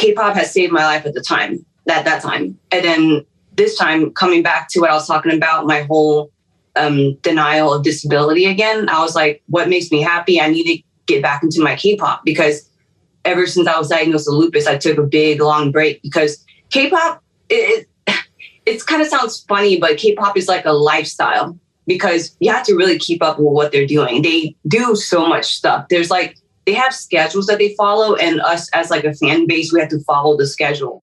K-pop has saved my life at that time. And then this time, coming back to what I was talking about, my whole denial of disability again, I was like, what makes me happy? I need to get back into my K-pop, because ever since I was diagnosed with lupus, I took a big, long break, because K-pop, it kind of sounds funny, but K-pop is like a lifestyle, because you have to really keep up with what they're doing. They do so much stuff. There's like, they have schedules that they follow, and us as like a fan base, we have to follow the schedule.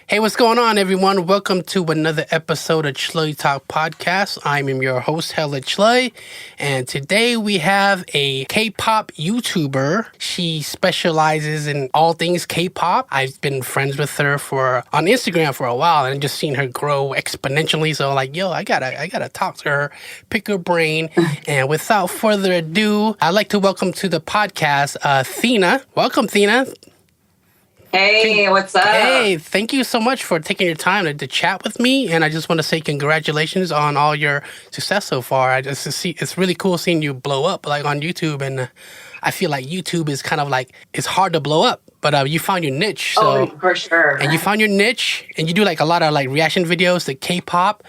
Hey, what's going on, everyone? Welcome to another episode of Chluy Talk Podcast. I'm your host, Chluy, and today we have a K-pop YouTuber. She specializes in all things K-pop. I've been friends with her on Instagram for a while, and just seen her grow exponentially. So, like, yo, I gotta talk to her, pick her brain. And without further ado, I'd like to welcome to the podcast, Thina. Welcome, Thina. Hey, what's up? Hey, thank you so much for taking your time to chat with me. And I just want to say congratulations on all your success so far. It's really cool seeing you blow up like on YouTube. And I feel like YouTube is kind of like, it's hard to blow up, but you found your niche. So, for sure. And you found your niche, and you do like a lot of like reaction videos to K-pop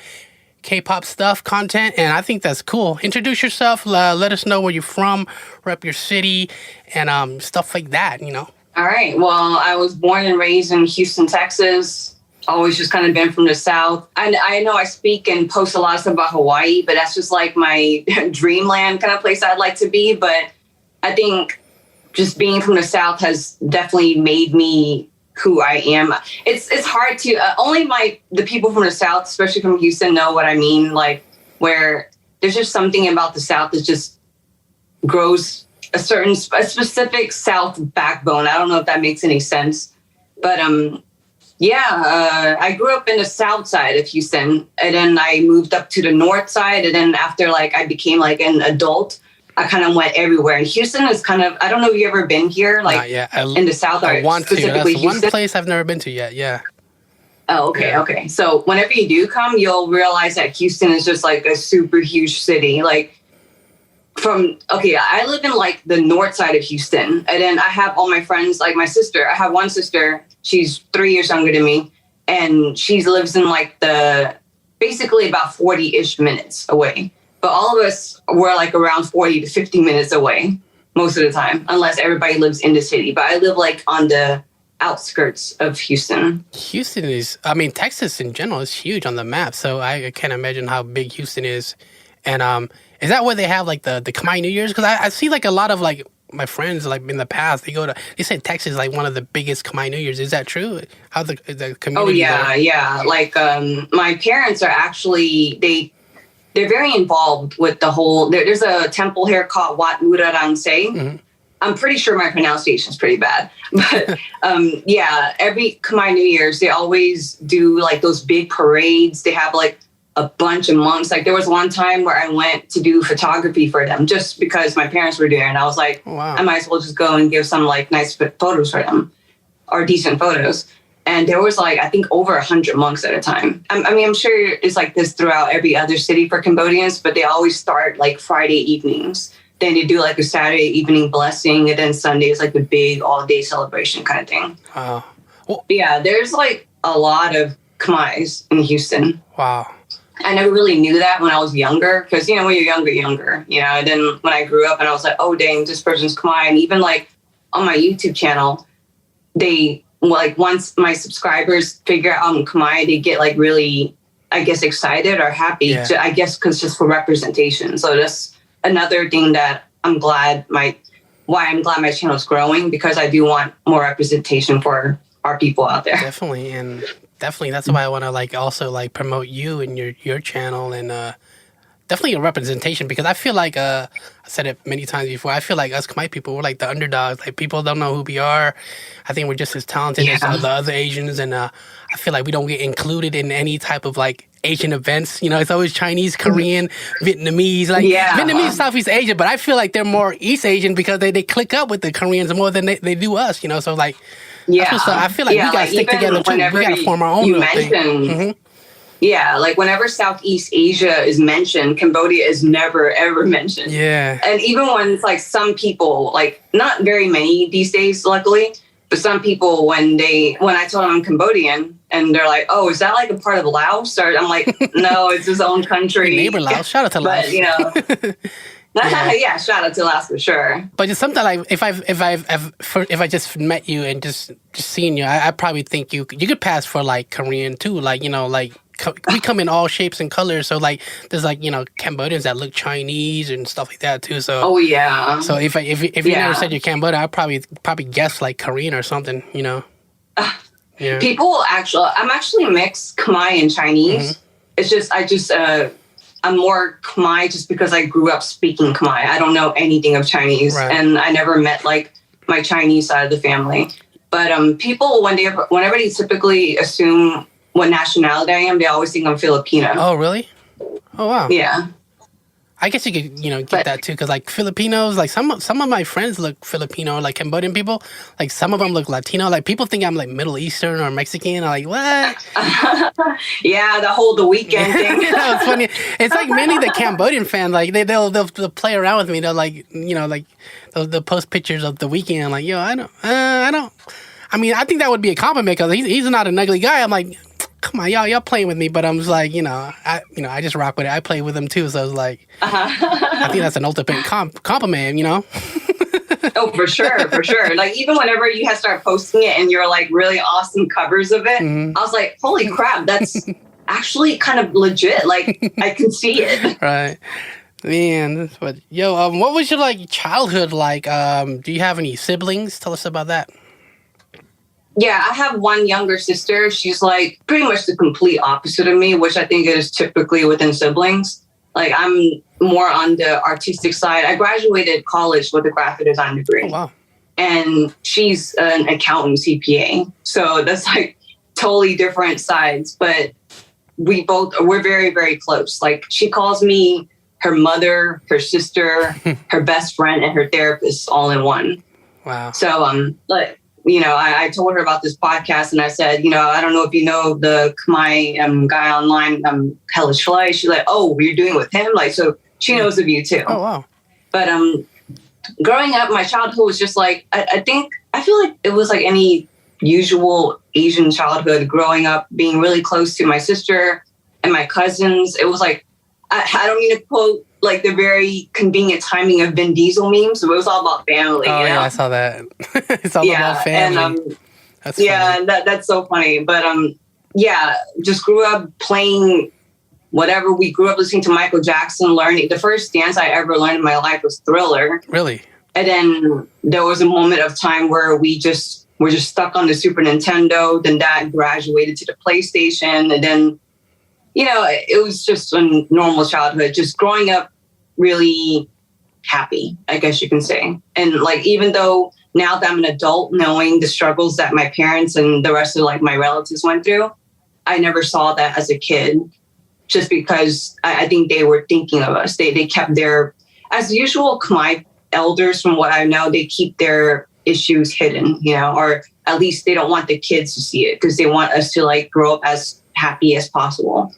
stuff, content, and I think that's cool. Introduce yourself, let us know where you're from, rep your city, and stuff like that, you know. All right. Well, I was born and raised in Houston, Texas. Always just kind of been from the South. I know I speak and post a lot of stuff about Hawaii, but that's just like my dreamland kind of place I'd like to be. But I think just being from the South has definitely made me who I am. It's hard to only the people from the South, especially from Houston, know what I mean. Like, where there's just something about the South that just grows a specific South backbone. I don't know if that makes any sense, but I grew up in the South side of Houston, and then I moved up to the North side, and then after like I became like an adult, I kind of went everywhere. And Houston is kind of, I don't know if you ever been here, like in the South. I want to. Specifically That's Houston. One place I've never been to yet. Yeah. Oh, okay, yeah. Okay. So whenever you do come, you'll realize that Houston is just like a super huge city. Like, I live in like the north side of Houston, and then I have all my friends, like my sister. I have one sister, she's 3 years younger than me, and she lives in like basically about 40-ish minutes away. But all of us were like around 40 to 50 minutes away most of the time, unless everybody lives in the city. But I live like on the outskirts of Houston. Houston is, Texas in general is huge on the map, so I can't imagine how big Houston is. And is that where they have like the Khmer New Year's? Because I see like a lot of like my friends like in the past they said Texas is like one of the biggest Khmer New Year's. Is that true? How the community? Oh yeah. Like my parents are actually they're very involved with the whole. There's a temple here called Wat Murarangse. Mm-hmm. I'm pretty sure my pronunciation is pretty bad, but every Khmer New Year's they always do like those big parades. They have like a bunch of monks. Like there was one time where I went to do photography for them just because my parents were there, and I was like, wow. I might as well just go and give some like nice photos for them, or decent photos. And there was like, I think over 100 monks at a time. I'm sure it's like this throughout every other city for Cambodians, but they always start like Friday evenings. Then they do like a Saturday evening blessing, and then Sunday is like the big all-day celebration kind of thing. Wow. Well, yeah, there's like a lot of Khmers in Houston. Wow. I never really knew that when I was younger, because, when you're younger, and then when I grew up and I was like, oh, dang, this person's Khmer. And even like on my YouTube channel, they like once my subscribers figure out I'm Khmer, they get like really, I guess, excited or happy, I guess, because just for representation. So that's another thing that I'm glad my channel is growing, because I do want more representation for our people out there. Definitely. And definitely, that's why I want to like also like promote you and your channel, and definitely a representation, because I feel like I said it many times before. I feel like us Khmer people, we're like the underdogs. Like people don't know who we are. I think we're just as talented as the other Asians, and I feel like we don't get included in any type of like Asian events. It's always Chinese, Korean, Vietnamese, Vietnamese, Southeast Asian. But I feel like they're more East Asian because they click up with the Koreans more than they do us. So like. Yeah, I feel like we gotta stick together too. We gotta form our own little thing. Mm-hmm. Yeah, like whenever Southeast Asia is mentioned, Cambodia is never, ever mentioned. Yeah. And even when it's like some people, like not very many these days, luckily, but some people when I told them I'm Cambodian and they're like, oh, is that like a part of Laos? Or I'm like, no, it's his own country. Neighbor Laos. Shout out to Laos. But, you know, yeah, shout out to Laos for sure. But just something like if I just met you and just seen you, I probably think you could pass for like Korean too. Like, you know, like we come in all shapes and colors. So like there's like, you know, Cambodians that look Chinese and stuff like that too. So oh yeah. So if you never said you're Cambodian, I'd probably guess like Korean or something. You know. Yeah. People I'm actually mixed Khmer and Chinese. Mm-hmm. I'm more Khmer just because I grew up speaking Khmer. I don't know anything of Chinese, and I never met like my Chinese side of the family. But people, whenever they typically assume what nationality I am, they always think I'm Filipino. Oh, really? Oh, wow. Yeah. I guess you could, you know, get that too, because like Filipinos, like some of my friends look Filipino, like Cambodian people, like some of them look Latino. Like people think I'm like Middle Eastern or Mexican. I'm like, what? Yeah, the weekend thing. You know, it's funny. It's like mainly the Cambodian fan. Like they'll play around with me. They'll like, you know, like they'll post pictures of the weekend. I'm like, yo, I don't. I mean, I think that would be a compliment because he's not an ugly guy. I'm like, come on, y'all playing with me, but I'm just like, I just rock with it. I play with them too, so I was like, I think that's an ultimate compliment, you know? Oh, for sure. Like even whenever you have started posting it and you're like really awesome covers of it, I was like, holy crap, that's actually kind of legit. Like I can see it. Right. Man, what was your like childhood like? Do you have any siblings? Tell us about that. Yeah, I have one younger sister. She's like pretty much the complete opposite of me, which I think is typically within siblings. Like I'm more on the artistic side. I graduated college with a graphic design degree. Oh, wow. And she's an accountant, CPA. So that's like totally different sides. But we're very, very close. Like she calls me her mother, her sister, her best friend, and her therapist all in one. Wow. So I told her about this podcast and I said, I don't know if you know the Khmer guy online, Hella Chluy. She's like, oh, you're doing it with him? Like, so she knows of you too. Oh, wow. But growing up, my childhood was just like, I feel like it was like any usual Asian childhood growing up, being really close to my sister and my cousins. It was like, I don't mean to quote like the very convenient timing of Vin Diesel memes, but it was all about family. Oh, you know? Yeah, I saw that. It's all about family. And, that's funny. Yeah, that's so funny. But just grew up playing whatever. We grew up listening to Michael Jackson, learning. The first dance I ever learned in my life was Thriller. Really? And then there was a moment of time where were just stuck on the Super Nintendo. Then that graduated to the PlayStation. And then, it was just a normal childhood, just growing up really happy, I guess you can say. And like, even though now that I'm an adult, knowing the struggles that my parents and the rest of like my relatives went through, I never saw that as a kid, just because I think they were thinking of us. They kept as usual, Khmer elders, from what I know, they keep their issues hidden, or at least they don't want the kids to see it because they want us to like grow up as happy as possible.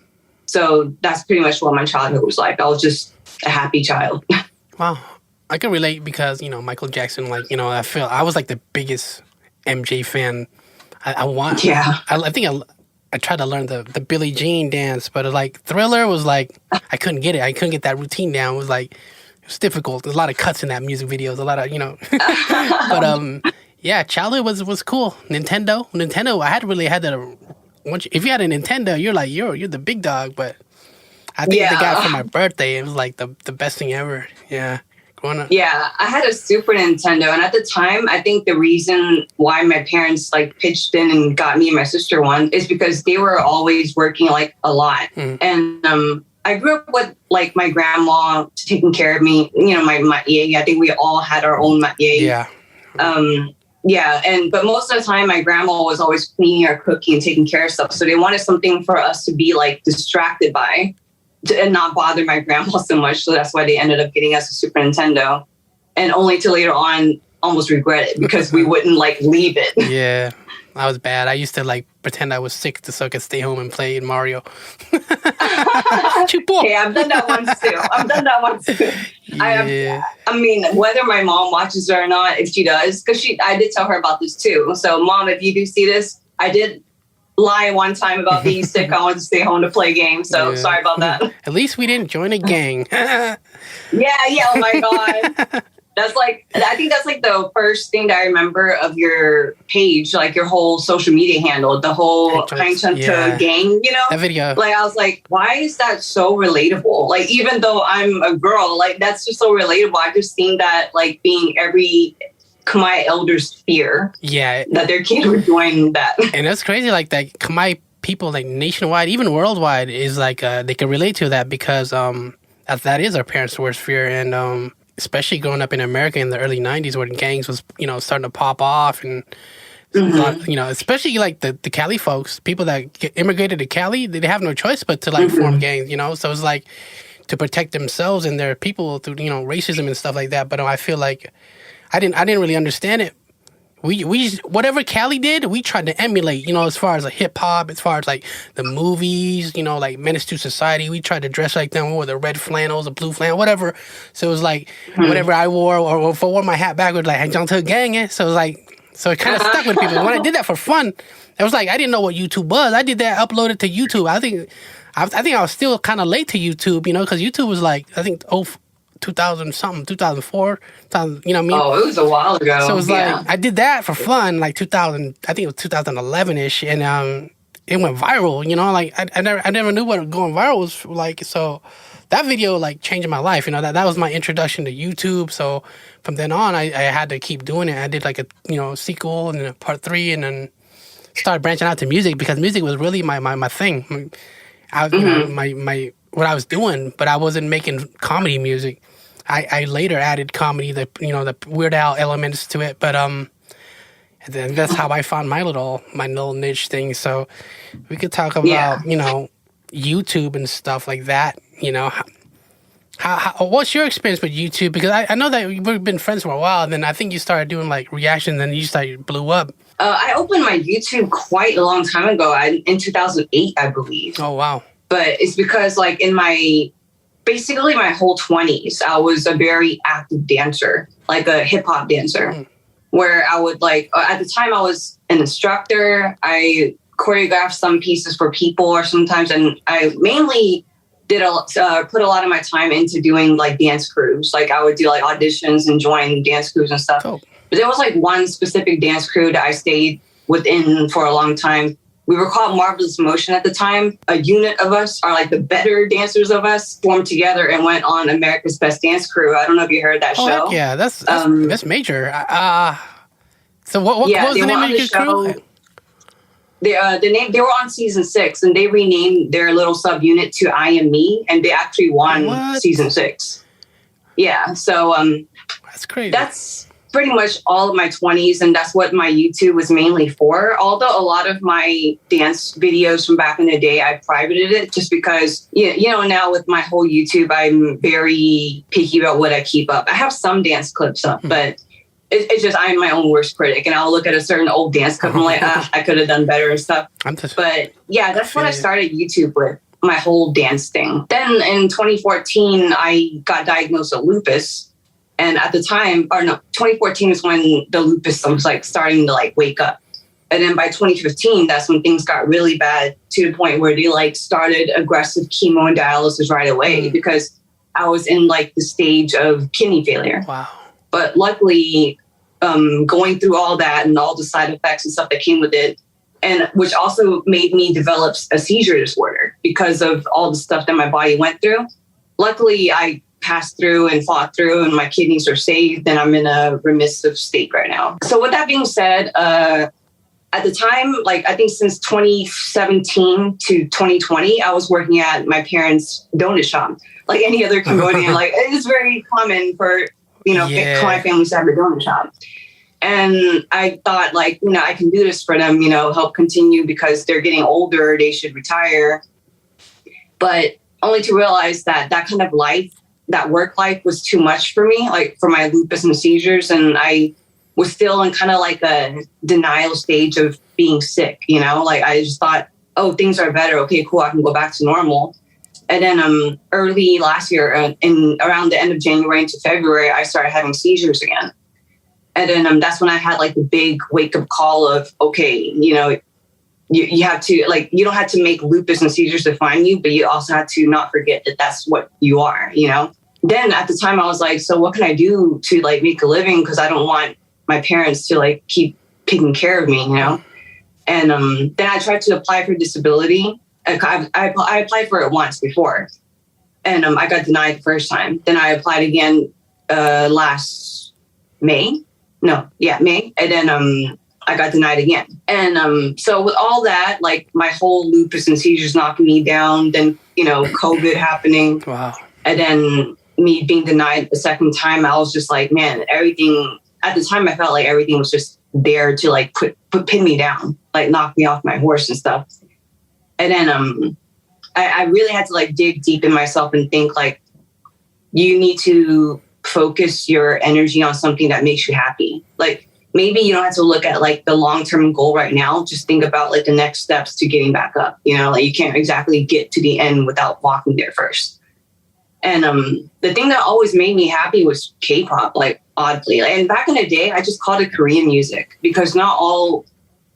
So that's pretty much what my childhood was like. I was just a happy child. Wow. I can relate because, Michael Jackson, like, I was like the biggest MJ fan. I think I tried to learn the Billie Jean dance, but like Thriller was like, I couldn't get it. I couldn't get that routine down. It was difficult. There's a lot of cuts in that music videos, a lot of, but yeah, childhood was cool. Nintendo, I had that. If you had a Nintendo, you're like, you're the big dog, but I think the guy for my birthday, it was like the best thing ever. Yeah. Growing up. Yeah, I had a Super Nintendo, and at the time, I think the reason why my parents like pitched in and got me and my sister one is because they were always working like a lot. And I grew up with like my grandma taking care of me, my matye. I think we all had our own matye. Yeah. But most of the time, my grandma was always cleaning or cooking and taking care of stuff. So they wanted something for us to be like distracted by and not bother my grandma so much. So that's why they ended up getting us a Super Nintendo, and only to later on almost regret it because we wouldn't like leave it. Yeah, I was bad. I used to like pretend I was sick so I could stay home and play Mario. Hey, I've done that once too. Yeah. I mean, whether my mom watches it or not, if she does, because I did tell her about this too. So, Mom, if you do see this, I did lie one time about being sick. I wanted to stay home to play games. So sorry about that. At least we didn't join a gang. Yeah. Oh my God. I think that's like the first thing that I remember of your page, like your whole social media handle, the whole Hanchunta gang, you know? That video. Like, I was like, why is that so relatable? Like, even though I'm a girl, like, that's just so relatable. I just seen that, like, being every Khmer elder's fear. Yeah. That their kids were doing that. And that's crazy, like, that Khmer people, like, nationwide, even worldwide, is like, they can relate to that because that is our parents' worst fear. And, especially growing up in America in the early 90s where the gangs was, starting to pop off and, a lot, especially like the Cali folks, people that immigrated to Cali, they have no choice but to like form gangs, So it's like to protect themselves and their people through, racism and stuff like that. But I feel like I didn't really understand it. We whatever Cali did, we tried to emulate, as far as like hip hop, as far as like the movies, like Menace to Society. We tried to dress like them with the red flannels, the blue flannel, whatever. So it was like whatever I wore, or if I wore my hat backwards, like Hang to a gang. So it was like, so it kind of stuck with people. When I did that for fun, it was like I didn't know what YouTube was. I did that, uploaded to YouTube. I think I was still kind of late to YouTube, because YouTube was like 2000 something, 2004, 2000, you know what I mean? Oh, it was a while ago. So it was like, I did that for fun, like 2000, I think it was 2011-ish, and it went viral, like, I never knew what going viral was like, so that video, like, changed my life, that was my introduction to YouTube, so from then on, I had to keep doing it. I did, like, a sequel, and then a part 3, and then started branching out to music, because music was really my thing. My what I was doing, but I wasn't making comedy music. I later added comedy, the Weird Al elements to it, but and then that's how I found my little niche thing. So we could talk about YouTube and stuff like that. How what's your experience with YouTube? Because I know that we've been friends for a while, and then I think you started doing like reactions, and you blew up. I opened my YouTube quite a long time ago, in 2008, I believe. Oh wow! But it's because like in basically my whole 20s, I was a very active dancer, like a hip hop dancer, where I would at the time I was an instructor. I choreographed some pieces for people or sometimes, and I mainly did put a lot of my time into doing like dance crews. Like I would do like auditions and join dance crews and stuff. Cool. But there was like one specific dance crew that I stayed within for a long time. We were called Marvelous Motion at the time. A unit of us, are like the better dancers of us, formed together and went on America's Best Dance Crew. I don't know if you heard that show. Heck yeah, that's major. So what was the name of your crew? They were on season 6, and they renamed their little subunit to IaMmE, and they actually won season 6. Yeah, so that's crazy. That's pretty much all of my 20s, and that's what my YouTube was mainly for. Although a lot of my dance videos from back in the day, I privated it just because, now with my whole YouTube, I'm very picky about what I keep up. I have some dance clips up, but it's just I'm my own worst critic, and I'll look at a certain old dance clip and I'm like, I could have done better and stuff. But yeah, that's what I started YouTube with, my whole dance thing. Then in 2014, I got diagnosed with lupus. And at the time, 2014 is when the lupus was like starting to like wake up. And then by 2015, that's when things got really bad to the point where they like started aggressive chemo and dialysis right away because I was in like the stage of kidney failure. Wow. But luckily, going through all that and all the side effects and stuff that came with it, and which also made me develop a seizure disorder because of all the stuff that my body went through. Luckily, I passed through and fought through, and my kidneys are saved, and I'm in a remissive state right now. So with that being said, at the time, like I think since 2017 to 2020, I was working at my parents' donut shop, like any other Cambodian. Like it's very common for Khmer families to have a donut shop. And I thought, like, I can do this for them, help continue because they're getting older, they should retire. But only to realize that kind of life, that work life was too much for me, like for my lupus and seizures. And I was still in kind of like a denial stage of being sick, you know? Like I just thought, oh, things are better. Okay, cool. I can go back to normal. And then early last year, in around the end of January into February, I started having seizures again. And then that's when I had like the big wake up call of, okay, you know, you have to, like, you don't have to make lupus and seizures define you, but you also have to not forget that that's what you are, you know? Then at the time I was like, so what can I do to like make a living? Because I don't want my parents to like keep taking care of me, you know? And then I tried to apply for disability. I applied for it once before, and I got denied the first time. Then I applied again last May. May. And then I got denied again. And so with all that, like my whole lupus and seizures knocking me down, then, you know, COVID happening. Wow. And then me being denied the second time, I was just like, man, everything at the time I felt like everything was just there to like pin me down, like knock me off my horse and stuff. And then I really had to like dig deep in myself and think like, you need to focus your energy on something that makes you happy. Like maybe you don't have to look at like the long-term goal right now. Just think about like the next steps to getting back up. You know, like you can't exactly get to the end without walking there first. And the thing that always made me happy was K-pop, like oddly. And back in the day, I just called it Korean music because not all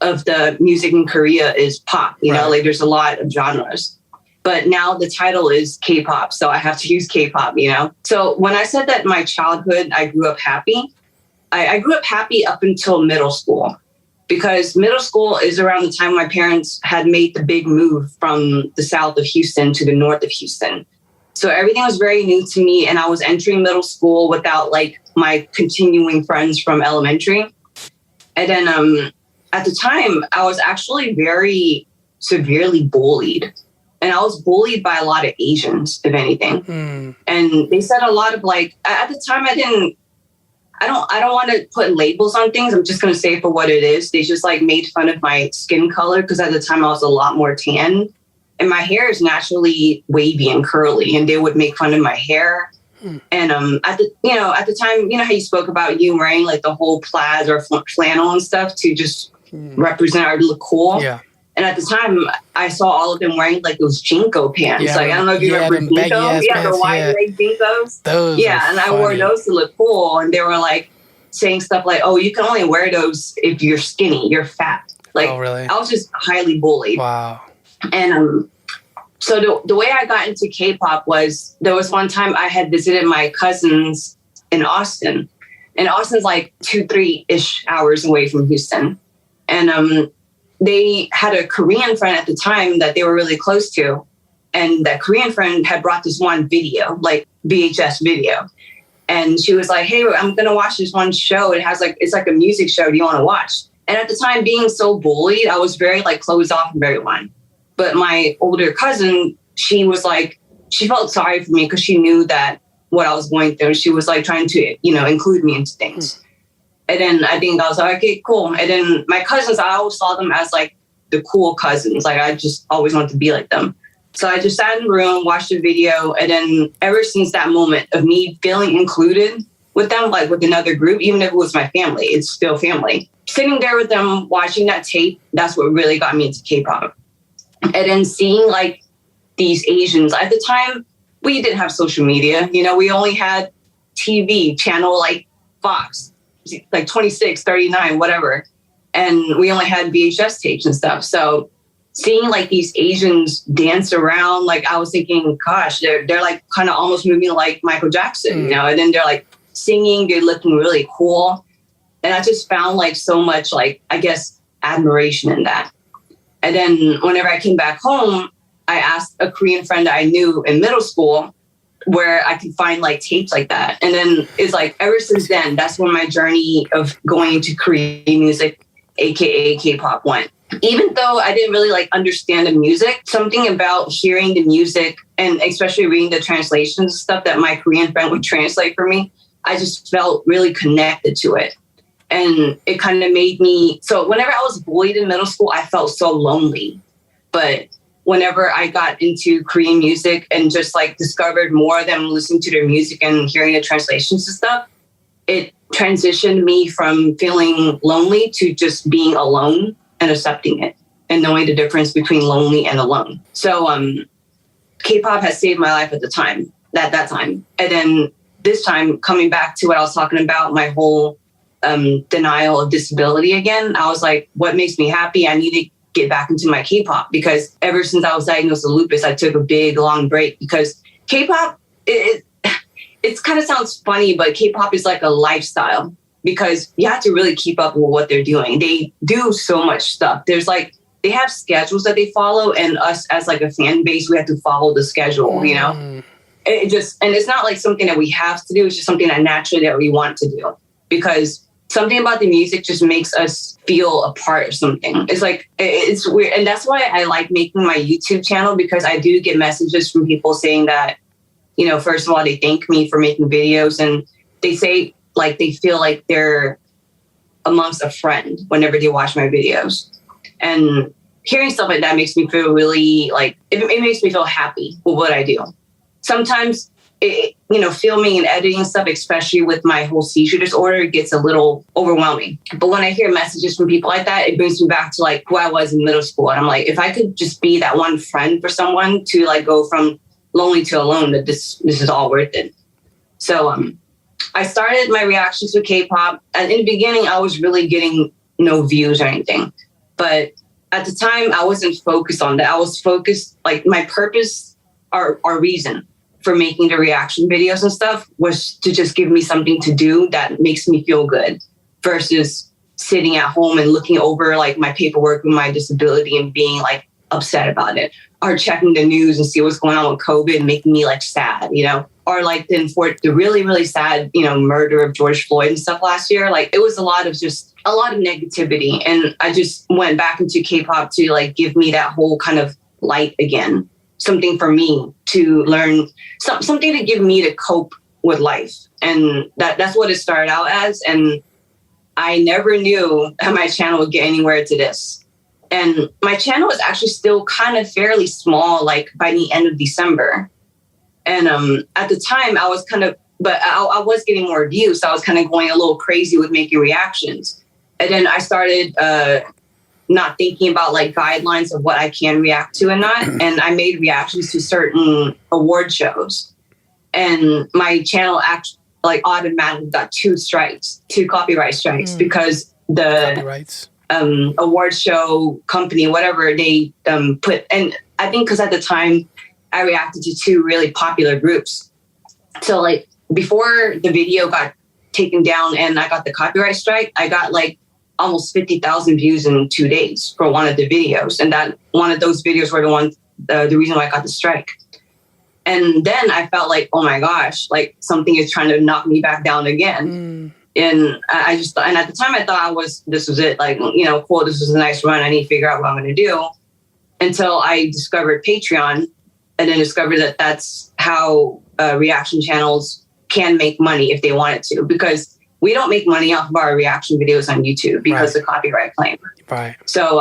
of the music in Korea is pop, you know, like there's a lot of genres. But now the title is K-pop, so I have to use K-pop, you know? So when I said that my childhood, I grew up happy, I grew up happy up until middle school. Because middle school is around the time my parents had made the big move from the south of Houston to the north of Houston. So everything was very new to me, and I was entering middle school without like my continuing friends from elementary. And then at the time, I was actually very severely bullied. And I was bullied by a lot of Asians, if anything. And they said a lot of like, at the time I don't want to put labels on things. I'm just going to say it for what it is. They just like made fun of my skin color because at the time I was a lot more tan. And my hair is naturally wavy and curly, and they would make fun of my hair. And at the time, you know how you spoke about you wearing like the whole plaid or flannel and stuff to just represent or look cool. Yeah. And at the time, I saw all of them wearing like those Jinko pants. Yeah, like I don't know if you remember Jinko. Yeah, the wide leg Jinkos. Those. Yeah, and I wore those to look cool. And they were like saying stuff like, "Oh, you can only wear those if you're skinny, you're fat." Like, oh, really? I was just highly bullied. Wow. And so the way I got into K-pop was there was one time I had visited my cousins in Austin, and Austin's like 2-3-ish hours away from Houston, and they had a Korean friend at the time that they were really close to, and that Korean friend had brought this one video, like VHS video, and she was like, "Hey, I'm gonna watch this one show. It's like a music show. Do you want to watch?" And at the time, being so bullied, I was very like closed off from everyone. But my older cousin, she was like, she felt sorry for me because she knew that what I was going through. She was like trying to, you know, include me into things. And then I think I was like, okay, cool. And then my cousins, I always saw them as like the cool cousins. Like I just always wanted to be like them. So I just sat in the room, watched the video. And then ever since that moment of me feeling included with them, like with another group, even if it was my family, it's still family. Sitting there with them, watching that tape, that's what really got me into K-pop. And then seeing like these Asians at the time, we didn't have social media. You know, we only had TV channel like Fox, like 26, 39, whatever. And we only had VHS tapes and stuff. So seeing like these Asians dance around, like I was thinking, gosh, they're like kind of almost moving like Michael Jackson, you know, and then they're like singing, they're looking really cool. And I just found like so much like, I guess, admiration in that. And then whenever I came back home, I asked a Korean friend that I knew in middle school where I could find like tapes like that. And then it's like, ever since then, that's when my journey of going into Korean music, AKA K-pop, went. Even though I didn't really like understand the music, something about hearing the music and especially reading the translations and stuff that my Korean friend would translate for me, I just felt really connected to it. And it kind of made me, so whenever I was bullied in middle school, I felt so lonely. But whenever I got into Korean music and just like discovered more of them, listening to their music and hearing the translations and stuff, it transitioned me from feeling lonely to just being alone and accepting it and knowing the difference between lonely and alone. So K-pop has saved my life at the time, at that time. And then this time, coming back to what I was talking about, my whole denial of disability again, I was like, what makes me happy? I need to get back into my K-pop, because ever since I was diagnosed with lupus, I took a big, long break, because K-pop, it kind of sounds funny, but K-pop is like a lifestyle, because you have to really keep up with what they're doing. They do so much stuff. There's like, they have schedules that they follow, and us as like a fan base, we have to follow the schedule, you know? And it's not like something that we have to do. It's just something that naturally that we want to do, because something about the music just makes us feel a part of something. It's like, it's weird. And that's why I like making my YouTube channel, because I do get messages from people saying that, you know, first of all, they thank me for making videos, and they say like they feel like they're amongst a friend whenever they watch my videos. And hearing stuff like that makes me feel really like, it makes me feel happy with what I do. Sometimes, filming and editing stuff, especially with my whole seizure disorder, it gets a little overwhelming. But when I hear messages from people like that, it brings me back to like who I was in middle school. And I'm like, if I could just be that one friend for someone to like go from lonely to alone, that this is all worth it. So I started my reactions to K-pop. And in the beginning, I was really getting no views or anything. But at the time, I wasn't focused on that. I was focused, like my purpose or reason for making the reaction videos and stuff was to just give me something to do that makes me feel good, versus sitting at home and looking over like my paperwork with my disability and being like upset about it, or checking the news and see what's going on with COVID and making me like sad, you know, or like the really, really sad, you know, murder of George Floyd and stuff last year. Like it was a lot of negativity. And I just went back into K-pop to like give me that whole kind of light again. Something for me to learn, something to give me to cope with life. And that's what it started out as. And I never knew that my channel would get anywhere to this. And my channel was actually still kind of fairly small, like by the end of December. And at the time I was I was getting more views. So I was kind of going a little crazy with making reactions. And then I started not thinking about like guidelines of what I can react to and not. And I made reactions to certain award shows, and my channel actually like automatically got two copyright strikes, because the copyrights award show company, whatever, they put, and I think because at the time I reacted to two really popular groups. So like before the video got taken down and I got the copyright strike, I got like almost 50,000 views in 2 days for one of the videos. And that one of those videos were the reason why I got the strike. And then I felt like, oh my gosh, like something is trying to knock me back down again. And and at the time I thought this was it. Like, you know, cool, this was a nice run. I need to figure out what I'm going to do, until I discovered Patreon, and then discovered that that's how reaction channels can make money if they wanted to, because we don't make money off of our reaction videos on YouTube because of copyright claim. Right. So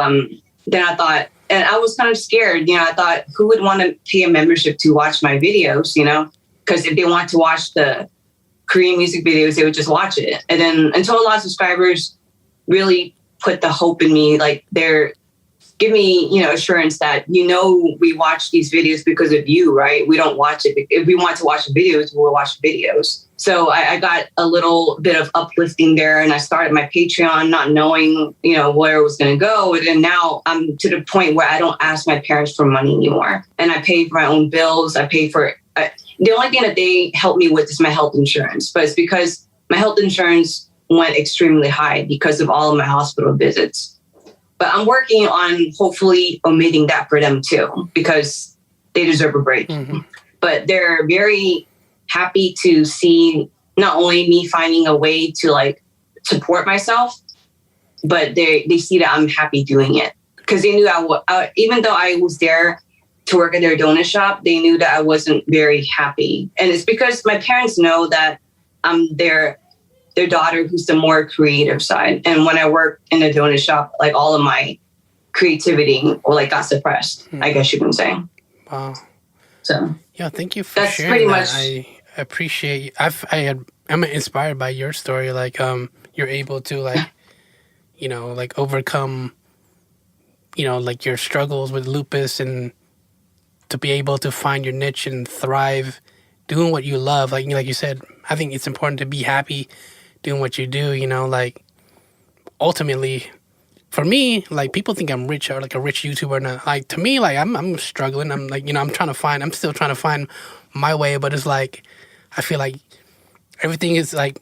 then I thought, and I was kind of scared, you know, I thought, who would want to pay a membership to watch my videos, you know? Because if they want to watch the Korean music videos, they would just watch it. And then until a lot of subscribers really put the hope in me, like give me, you know, assurance that, you know, we watch these videos because of you, right? We don't watch it. If we want to watch the videos, we'll watch the videos. So I got a little bit of uplifting there, and I started my Patreon not knowing, you know, where it was going to go. And then now I'm to the point where I don't ask my parents for money anymore. And I pay for my own bills. I pay for the only thing that they help me with is my health insurance. But it's because my health insurance went extremely high because of all of my hospital visits. But I'm working on hopefully omitting that for them too, because they deserve a break. Mm-hmm. But they're very happy to see not only me finding a way to like support myself, but they see that I'm happy doing it, because they knew even though I was there to work at their donut shop, they knew that I wasn't very happy. And it's because my parents know that I'm their daughter who's the more creative side. And when I worked in a donut shop, like all of my creativity got suppressed, I guess you can say. Wow. So yeah, thank you for that's sharing pretty that. much. I appreciate. I had I'm inspired by your story. Like, you're able to like, like overcome, like your struggles with lupus and to be able to find your niche and thrive doing what you love. Like you said, I think it's important to be happy doing what you do, like ultimately for me, like people think I'm rich or like a rich YouTuber. And like to me, like I'm struggling. I'm like, I'm still trying to find my way, but it's like, I feel like everything is like,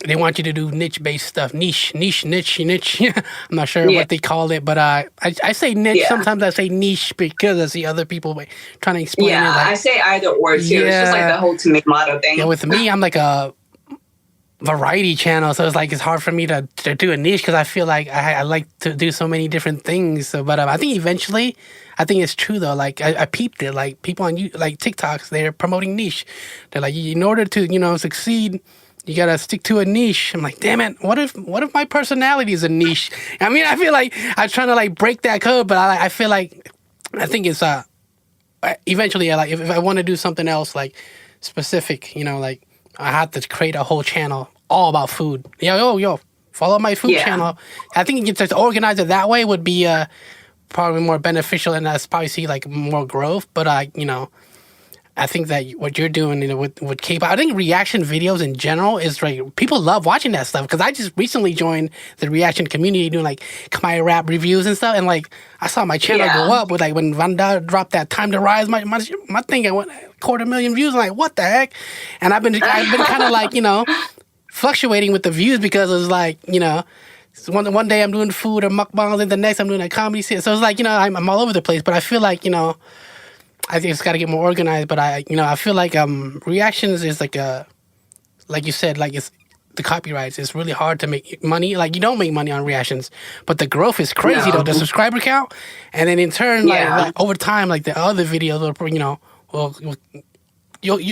they want you to do niche-based stuff. Niche. I'm not sure what they call it, but I say niche. Yeah. Sometimes I say niche because I see other people trying to explain it. Yeah, like, I say either or too. Yeah. It's just like the whole tomato thing. Yeah, with me, I'm like a variety channel, so it's hard for me to do a niche because I feel like I like to do so many different things. So, but I think eventually, I think it's true though. Like I peeped it. Like people on like TikToks, they're promoting niche. They're like, in order to succeed, you gotta stick to a niche. I'm like, damn it, what if my personality is a niche? I mean, I feel like I'm trying to like break that code, but I feel like I think it's eventually like if I want to do something else like specific, like I have to create a whole channel all about food. Yo, follow my food channel. I think you just organize it that way would be probably more beneficial, and I probably see like more growth. But I think that what you're doing with K-pop, I think reaction videos in general is like people love watching that stuff because I just recently joined the reaction community doing like Khmer rap reviews and stuff, and like I saw my channel go up with like when Vanda dropped that Time to Rise, my thing, I went 250,000 views. I'm like, what the heck? And I've been kind of like fluctuating with the views because it was like one day I'm doing food or mukbangs, and the next I'm doing a comedy set. So it's like I'm all over the place, but I feel like I think it's got to get more organized, but I feel like reactions is like you said, like it's the copyrights. It's really hard to make money. Like you don't make money on reactions, but the growth is crazy though. The subscriber count, and then in turn, like over time, like the other videos you'll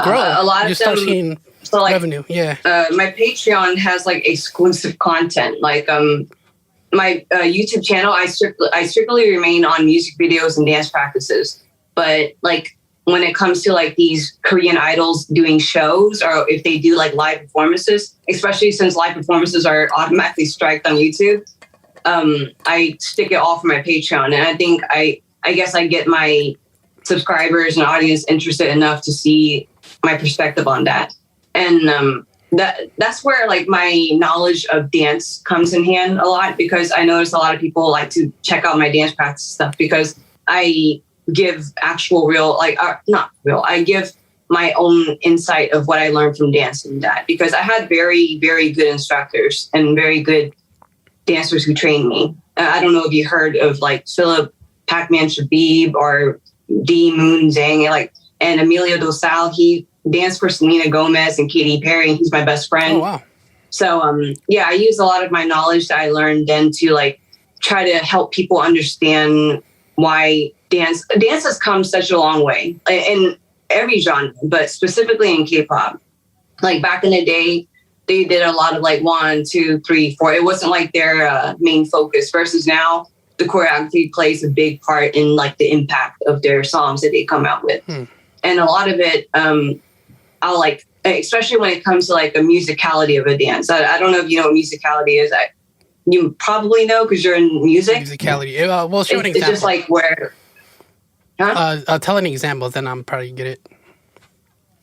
grow. A lot you of start them, seeing revenue. Yeah. My Patreon has like exclusive content, like my YouTube channel. I strictly remain on music videos and dance practices. But like when it comes to like these Korean idols doing shows, or if they do like live performances, especially since live performances are automatically striked on YouTube, I stick it all for my Patreon. And I think I guess I get my subscribers and audience interested enough to see my perspective on that. And that's where like my knowledge of dance comes in hand a lot, because I notice a lot of people like to check out my dance practice stuff because I give actual real, like not real, I give my own insight of what I learned from dancing that, because I had very, very good instructors and very good dancers who trained me. I don't know if you heard of like Philip Pac-Man Shabib or D Moon Zhang, and Emilio Dosal. He danced for Selena Gomez and Katy Perry. He's my best friend. Oh, wow. So I use a lot of my knowledge that I learned then to like try to help people understand why dance has come such a long way in every genre, but specifically in K-pop. Like back in the day, they did a lot of like 1, 2, 3, 4. It wasn't like their main focus. Versus now, the choreography plays a big part in like the impact of their songs that they come out with. And a lot of it, I'll like, especially when it comes to like the musicality of a dance. I don't know if you know what musicality is. You probably know because you're in music. Musicality. Well, show an example. It's just like where. Huh? Tell an example, then I'm probably get it.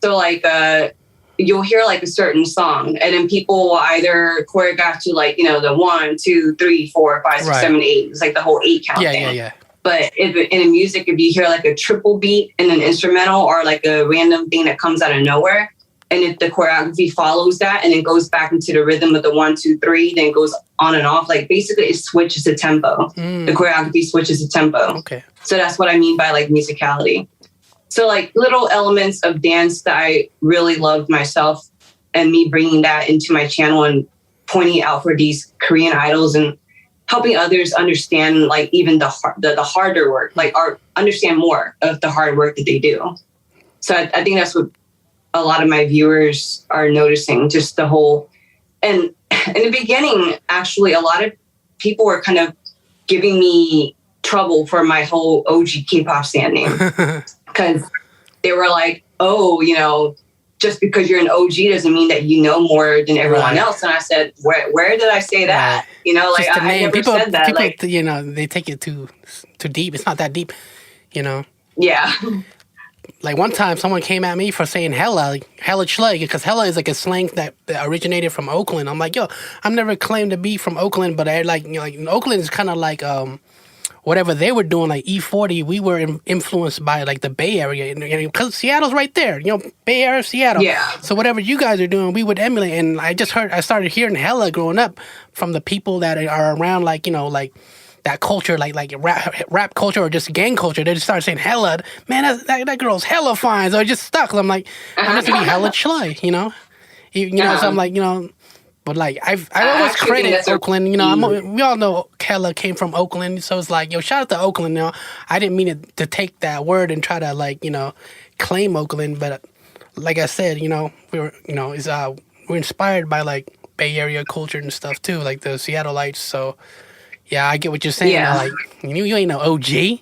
So like you'll hear like a certain song, and then people will either choreograph to like the 1, 2, 3, 4, 5, 6, 7, 8. It's like the whole 8 count. Yeah. But in music, if you hear like a triple beat in an instrumental or like a random thing that comes out of nowhere, and if the choreography follows that and it goes back into the rhythm of the 1, 2, 3, then it goes on and off. Like basically it switches the tempo. The choreography switches the tempo. Okay. So that's what I mean by like musicality. So like little elements of dance that I really loved myself, and me bringing that into my channel and pointing out for these Korean idols and helping others understand like even the harder work, like or understand more of the hard work that they do. So I think that's what a lot of my viewers are noticing, just the whole. And in the beginning, actually, a lot of people were kind of giving me trouble for my whole OG Kpop Stan name, because they were like, oh, just because you're an OG doesn't mean that you know more than everyone else. And I said, where did I say that? You know, like I never said that. People, like, you know, they take it too deep. It's not that deep, you know. Yeah. Like one time, someone came at me for saying hella Chluy, because hella is like a slang that originated from Oakland. I'm like, yo, I've never claimed to be from Oakland, but I like, you know, like Oakland is kind of like whatever they were doing, like E40. We were influenced by like the Bay Area, because Seattle's right there, you know, Bay Area, Seattle. Yeah. So whatever you guys are doing, we would emulate. And I started hearing hella growing up from the people that are around, like, you know, like that culture, like rap culture or just gang culture. They just started saying hella, man, that girl's hella fine. So I just stuck. I'm like, I must be hella Chluy, you know? You know, so I'm like, you know, but like I always credit Oakland, you know, we all know hella came from Oakland. So it's like, yo, shout out to Oakland. You know, I didn't mean to take that word and try to like, you know, claim Oakland. But like I said, you know, we're inspired by like Bay Area culture and stuff too, like the Seattleites. So yeah, I get what you're saying. Yeah. Like, you ain't no OG. You know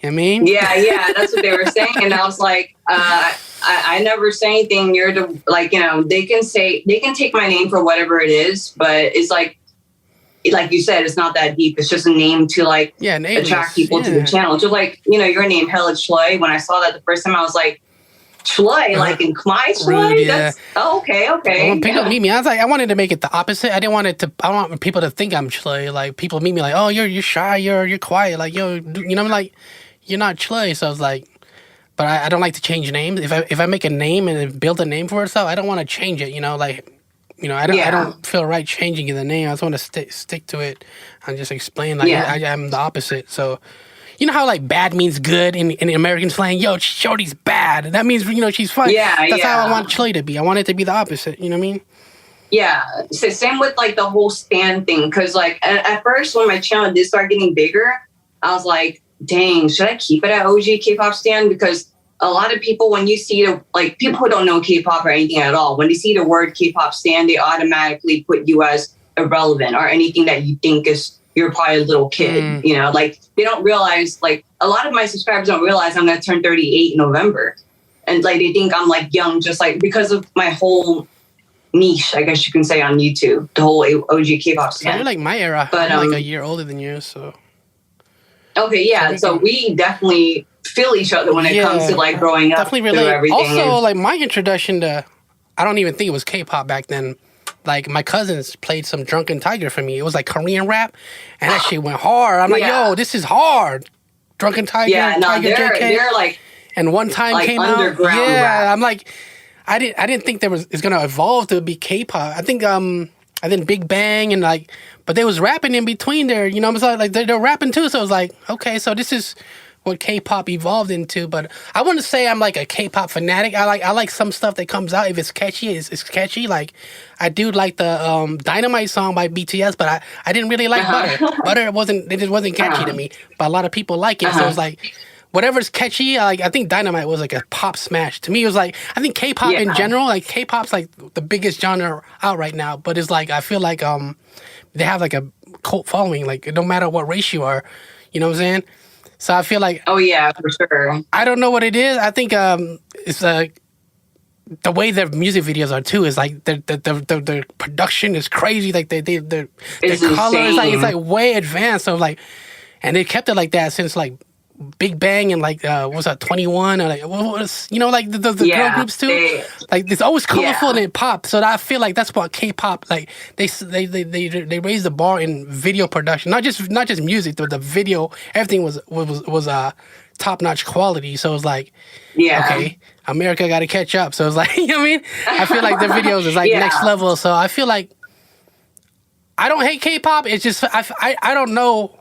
what I mean? Yeah, that's what they were saying. And I was like, I never say anything. You're the, like, you know, they can take my name for whatever it is, but it's like you said, it's not that deep. It's just a name to like attract people to the channel. Just like, you know, your name, hella Chluy. When I saw that the first time, I was like, Chluy, like in Khmer Chluy? That's okay. When people meet me, I was like, I wanted to make it the opposite. I want people to think I'm Chluy. Like, people meet me like, oh, you're shy, you're quiet. Like, yo, you know, I'm like, you're not Chluy. So I was like, but I don't like to change names. If I make a name and build a name for itself, I don't want to change it, you know, like, you know, I don't feel right changing the name. I just want to stick to it and just explain, like, I'm the opposite. So, you know how like bad means good in American slang? Yo, shorty's bad. That means, you know, she's fun. That's how I want Chluy to be. I want it to be the opposite. You know what I mean? Yeah. So same with like the whole Stan thing. Cause like at first when my channel did start getting bigger, I was like, dang, should I keep it at OG Kpop Stan? Because a lot of people, when you see like people who don't know K-pop or anything at all, when they see the word Kpop Stan, they automatically put you as irrelevant or anything that you think you're probably a little kid, you know, like they don't realize, like a lot of my subscribers don't realize I'm going to turn 38 in November. And like, they think I'm like young, just like because of my whole niche, I guess you can say, on YouTube, the whole OG Kpop Stan. You're like my era, but I'm like a year older than you. So. Okay. Yeah. So we definitely feel each other when it comes to like growing up. Definitely relate. Also, like my introduction to, I don't even think it was K-pop back then. Like, my cousins played some Drunken Tiger for me. It was like Korean rap, and that shit went hard. I'm like, yo, this is hard. Drunken Tiger, Tiger JK. They're like, and One Time like came out. Yeah, rap. I'm like, I didn't think it's gonna evolve to be K-pop. I think Big Bang and like, but they was rapping in between there. You know, I'm like they're rapping too. So I was like, okay, so this is what K-pop evolved into. But I wouldn't say I'm like a K-pop fanatic. I like some stuff that comes out. If it's catchy, it's catchy. Like, I do like the Dynamite song by BTS, but I didn't really like Butter. Butter wasn't catchy to me, but a lot of people like it. So it's like, whatever's catchy, like I think Dynamite was like a pop smash. To me, it was like, I think K-pop in general, like K-pop's like the biggest genre out right now. But it's like, I feel like they have like a cult following, like no matter what race you are, you know what I'm saying? So I feel like, oh yeah, for sure. I don't know what it is. I think it's the way their music videos are too. Is like the production is crazy. Like the color is like, it's like way advanced. So like, and they kept it like that since like Big Bang and like what's that 21 or like what was, you know, like the girl groups too. Like it's always colorful and it pops. So I feel like that's what K-pop, like they raised the bar in video production, not just music, but the video, everything was top notch quality. So it was like, okay, America got to catch up. So it's like, you know what I mean? I feel like the videos is like next level. So I feel like I don't hate K-pop. It's just I don't know.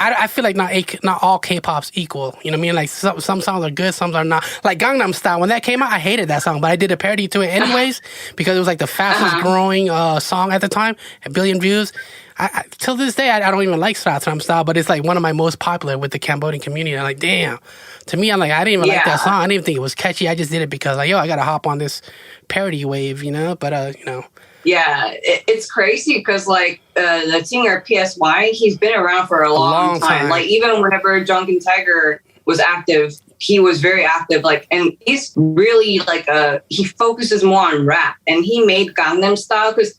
I feel like not all K-pop's equal. You know what I mean? Like some songs are good, some are not. Like Gangnam Style, when that came out, I hated that song, but I did a parody to it anyways because it was like the fastest growing song at the time, 1 billion views. Till this day, I don't even like Gangnam Style, but it's like one of my most popular with the Cambodian community. I'm like, damn. To me, I'm like, I didn't even like that song. I didn't even think it was catchy. I just did it because like, yo, I gotta hop on this parody wave, you know? But you know. Yeah, it's crazy because like the singer PSY, he's been around for a long time. Like even whenever Drunken Tiger was active, he was very active, like, and he's really like he focuses more on rap, and he made Gangnam Style because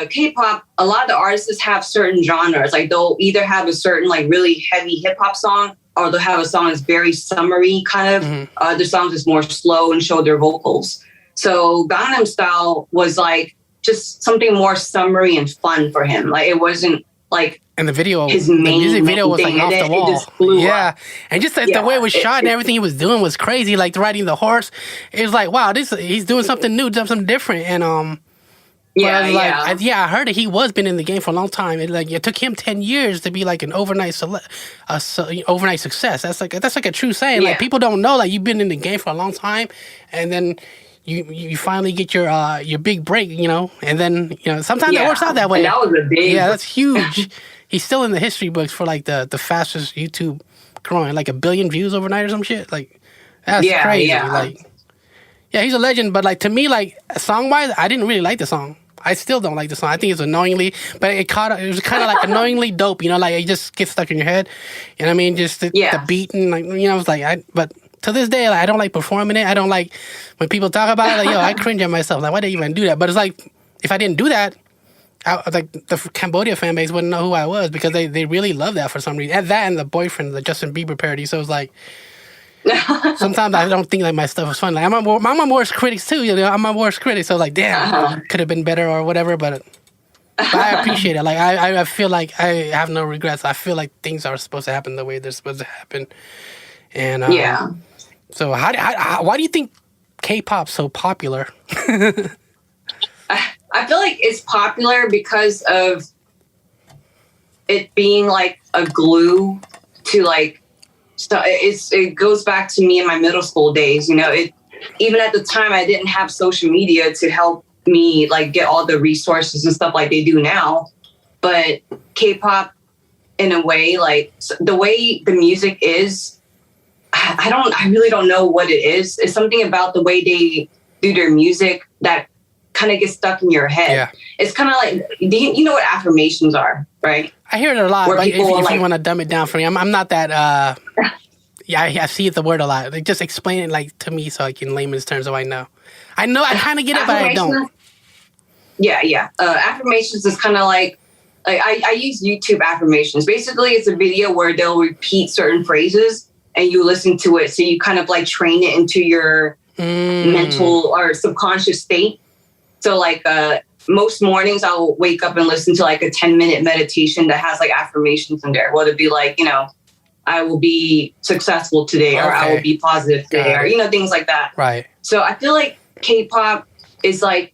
K-pop, a lot of the artists have certain genres. Like they'll either have a certain like really heavy hip hop song, or they'll have a song that's very summery kind of. Other songs is more slow and show their vocals. So Gangnam Style was like just something more summery and fun for him. Like it wasn't like. And the video, his the music video was like off the wall. It just blew up. And just the way it was shot and everything he was doing was crazy. Like riding the horse, it was like, wow, he's doing something new, something different. And I heard that he was been in the game for a long time. It took him 10 years to be like an overnight success. That's like a true saying. Like people don't know, like you've been in the game for a long time, and then you finally get your big break, and then sometimes it works out that way. And that was a big that's huge. He's still in the history books for like the fastest YouTube growing, like 1 billion views overnight or some shit. Like that's crazy. Like he's a legend. But like to me, like song wise, I didn't really like the song. I still don't like the song. I think it's annoyingly, but it was kind of like annoyingly dope. Like it just gets stuck in your head. You know what I mean? Just the beat and like it's like but to this day, like, I don't like performing it. I don't like when people talk about it. Like I cringe at myself. Like why did I even do that? But it's like if I didn't do that, like the Cambodia fan base wouldn't know who I was because they really love that for some reason. And that and the boyfriend, the Justin Bieber parody. So it's like sometimes I don't think like my stuff was fun. Like I'm my worst critics too. I'm my worst critic. So like damn, could have been better or whatever. But I appreciate it. Like I feel like I have no regrets. I feel like things are supposed to happen the way they're supposed to happen. And So why do you think K-pop's so popular? I feel like it's popular because of it being like a glue to like, so it goes back to me in my middle school days. Even at the time I didn't have social media to help me like get all the resources and stuff like they do now. But K-pop, in a way, like the way the music is, I really don't know what it is. It's something about the way they do their music that kind of gets stuck in your head. Yeah. It's kind of like, you know what affirmations are, right? I hear it a lot. But if you want to dumb it down for me, I'm not that. I see the word a lot. Like, just explain it like to me so I can layman's terms so I know. I kind of get it, but I don't. Yeah. Affirmations is kind of like I use YouTube affirmations. Basically, it's a video where they'll repeat certain phrases and you listen to it. So you kind of like train it into your mental or subconscious state. So like most mornings I'll wake up and listen to like a 10-minute meditation that has like affirmations in there. Whether it be like, I will be successful today, or I will be positive today, or, things like that. Right. So I feel like K-pop is like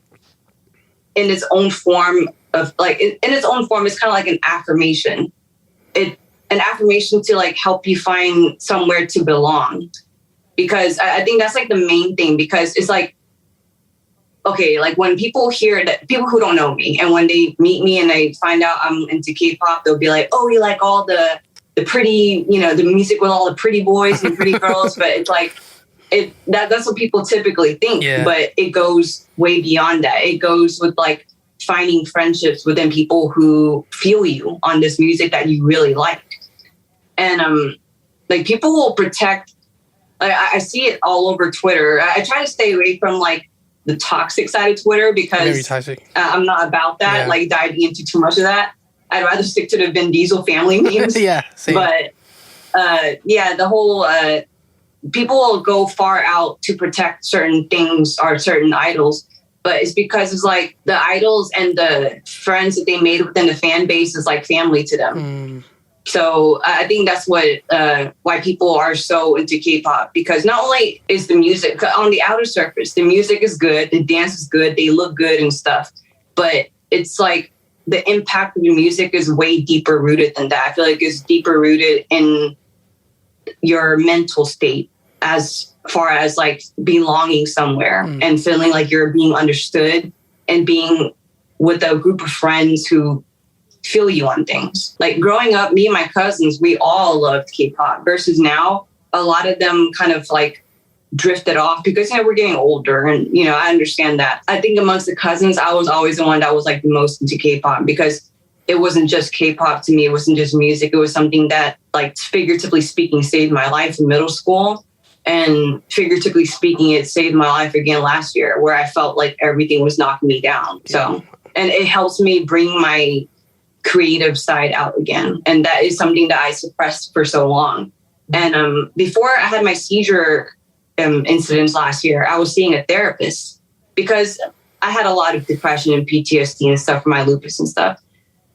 in its own form of like, in its own form, it's kind of like an affirmation. An affirmation to like help you find somewhere to belong. Because I think that's like the main thing, because it's like, okay, like when people hear that, people who don't know me, and when they meet me and they find out I'm into K-pop, they'll be like, oh, you like all the pretty, the music with all the pretty boys and pretty girls. But it's like, that's what people typically think. Yeah. But it goes way beyond that. It goes with like finding friendships within people who feel you on this music that you really like. And like people will protect, I see it all over Twitter. I try to stay away from like the toxic side of Twitter because I'm not about that, like diving into too much of that. I'd rather stick to the Vin Diesel family memes. Yeah, same. But the whole people will go far out to protect certain things or certain idols, but it's because it's like the idols and the friends that they made within the fan base is like family to them. So I think that's why people are so into K-pop, because not only is the music on the outer surface, the music is good, the dance is good, they look good and stuff, but it's like the impact of the music is way deeper rooted than that. I feel like it's deeper rooted in your mental state as far as like belonging somewhere and feeling like you're being understood and being with a group of friends who feel you on things. Like growing up, me and my cousins, we all loved K-pop, versus now a lot of them kind of like drifted off because we're getting older, and I understand that. I think amongst the cousins, I was always the one that was like the most into K-pop, because it wasn't just K-pop to me. It wasn't just music. It was something that, like, figuratively speaking, saved my life in middle school. And figuratively speaking, it saved my life again last year, where I felt like everything was knocking me down. So, and it helps me bring my creative side out again. And that is something that I suppressed for so long. And before I had my seizure incidents last year, I was seeing a therapist because I had a lot of depression and PTSD and stuff from my lupus and stuff.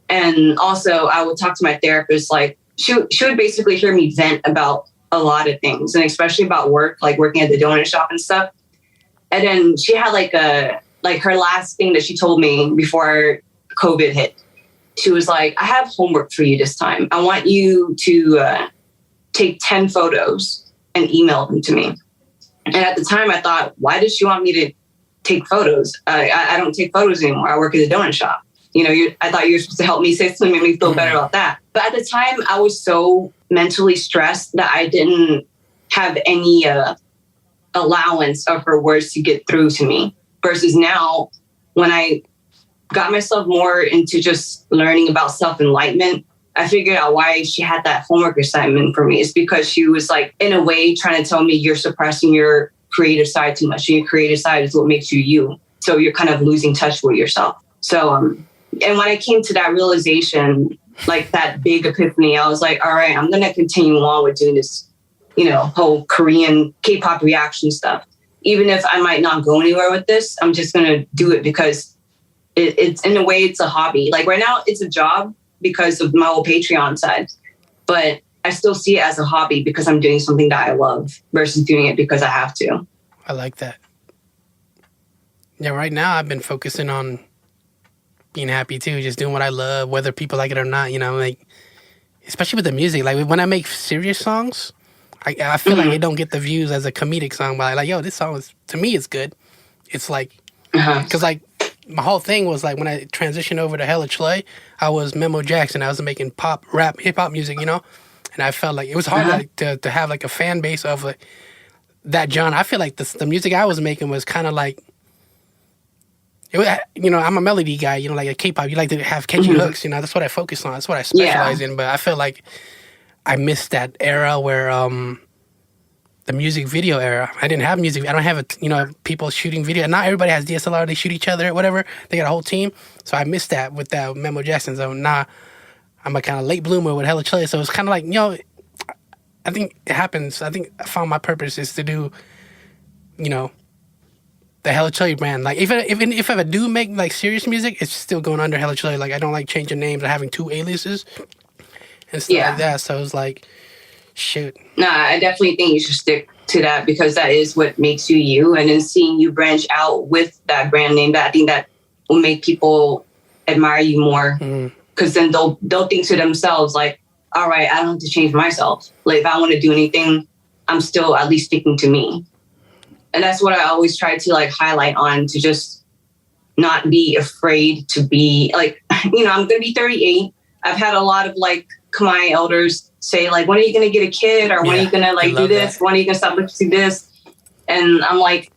And also I would talk to my therapist, like she would basically hear me vent about a lot of things, and especially about work, like working at the donut shop and stuff. And then she had like her last thing that she told me before COVID hit. She was like, I have homework for you this time. I want you to take 10 photos and email them to me. And at the time I thought, why does she want me to take photos? I don't take photos anymore. I work at the donut shop. You know, I thought you were supposed to help me say something, make me feel better about that. But at the time I was so mentally stressed that I didn't have any allowance of her words to get through to me. Versus now, when I got myself more into just learning about self-enlightenment, I figured out why she had that homework assignment for me. It's because she was like, in a way, trying to tell me you're suppressing your creative side too much. Your creative side is what makes you you. So you're kind of losing touch with yourself. So, and when I came to that realization, like that big epiphany, I was like, all right, I'm going to continue on with doing this, you know, whole Korean K-pop reaction stuff. Even if I might not go anywhere with this, I'm just going to do it because it's in a way, it's a hobby. Like right now, it's a job because of my whole Patreon side, but I still see it as a hobby because I'm doing something that I love versus doing it because I have to. I like that. Yeah, right now I've been focusing on being happy too, just doing what I love, whether people like it or not, you know, like, especially with the music. Like when I make serious songs, I feel like they don't get the views as a comedic song, but I'm like, yo, this song is, to me, it's good. It's like, because like my whole thing was like when I transitioned over to Hella Chluy, I was Memo Jackson. I was making pop, rap, hip hop music, you know, and I felt like it was hard like, to have like a fan base of like that genre. I feel like the music I was making was kind of like, you know, I'm a melody guy, you know, like a K-pop. You like to have catchy hooks, you know. That's what I focus on. That's what I specialize in. But I feel like I missed that era where the music video era. I didn't have music. I don't have people shooting video. Not everybody has DSLR. They shoot each other, whatever. They got a whole team. So I missed that with that Memo Jackson. So now I'm a kind of late bloomer with Hella Chluy. So it's kind of like, you know, I think it happens. I think I found my purpose is to do, you know, the Hella Chluy brand. Like if I do make like serious music, it's still going under Hella Chluy. Like I don't like changing names or having 2 aliases and stuff like that. So it's like, shoot. Nah, I definitely think you should stick to that because that is what makes you you. And then seeing you branch out with that brand name, that I think that will make people admire you more. Because then they'll think to themselves like, all right, I don't have to change myself. Like if I want to do anything, I'm still at least sticking to me. And that's what I always try to like highlight on, to just not be afraid to be like, you know, I'm going to be 38. I've had a lot of like Khmer elders say like, when are you going to get a kid? Or when are you going to like do this? When are you going to stop listening to this? And I'm like,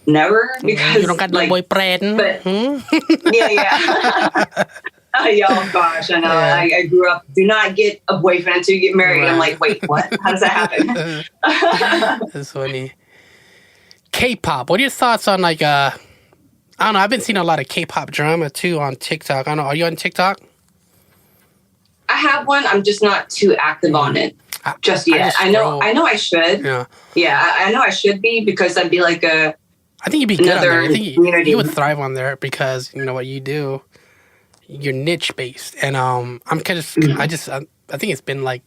never, because you don't got no boyfriend. But, yeah. Oh gosh, I know. Yeah. I grew up, do not get a boyfriend until you get married. Right. I'm like, wait, what? How does that happen? That's funny. K-pop. What are your thoughts on like I don't know, I've been seeing a lot of K-pop drama too on TikTok. I don't know, are you on TikTok? I have one. I'm just not too active on it just yet. I know I should. Yeah, I know I should be, because I'd be like I think you'd be good on there. I think you would thrive on there because you know what you do. You're niche based, and I'm kind of I think it's been like,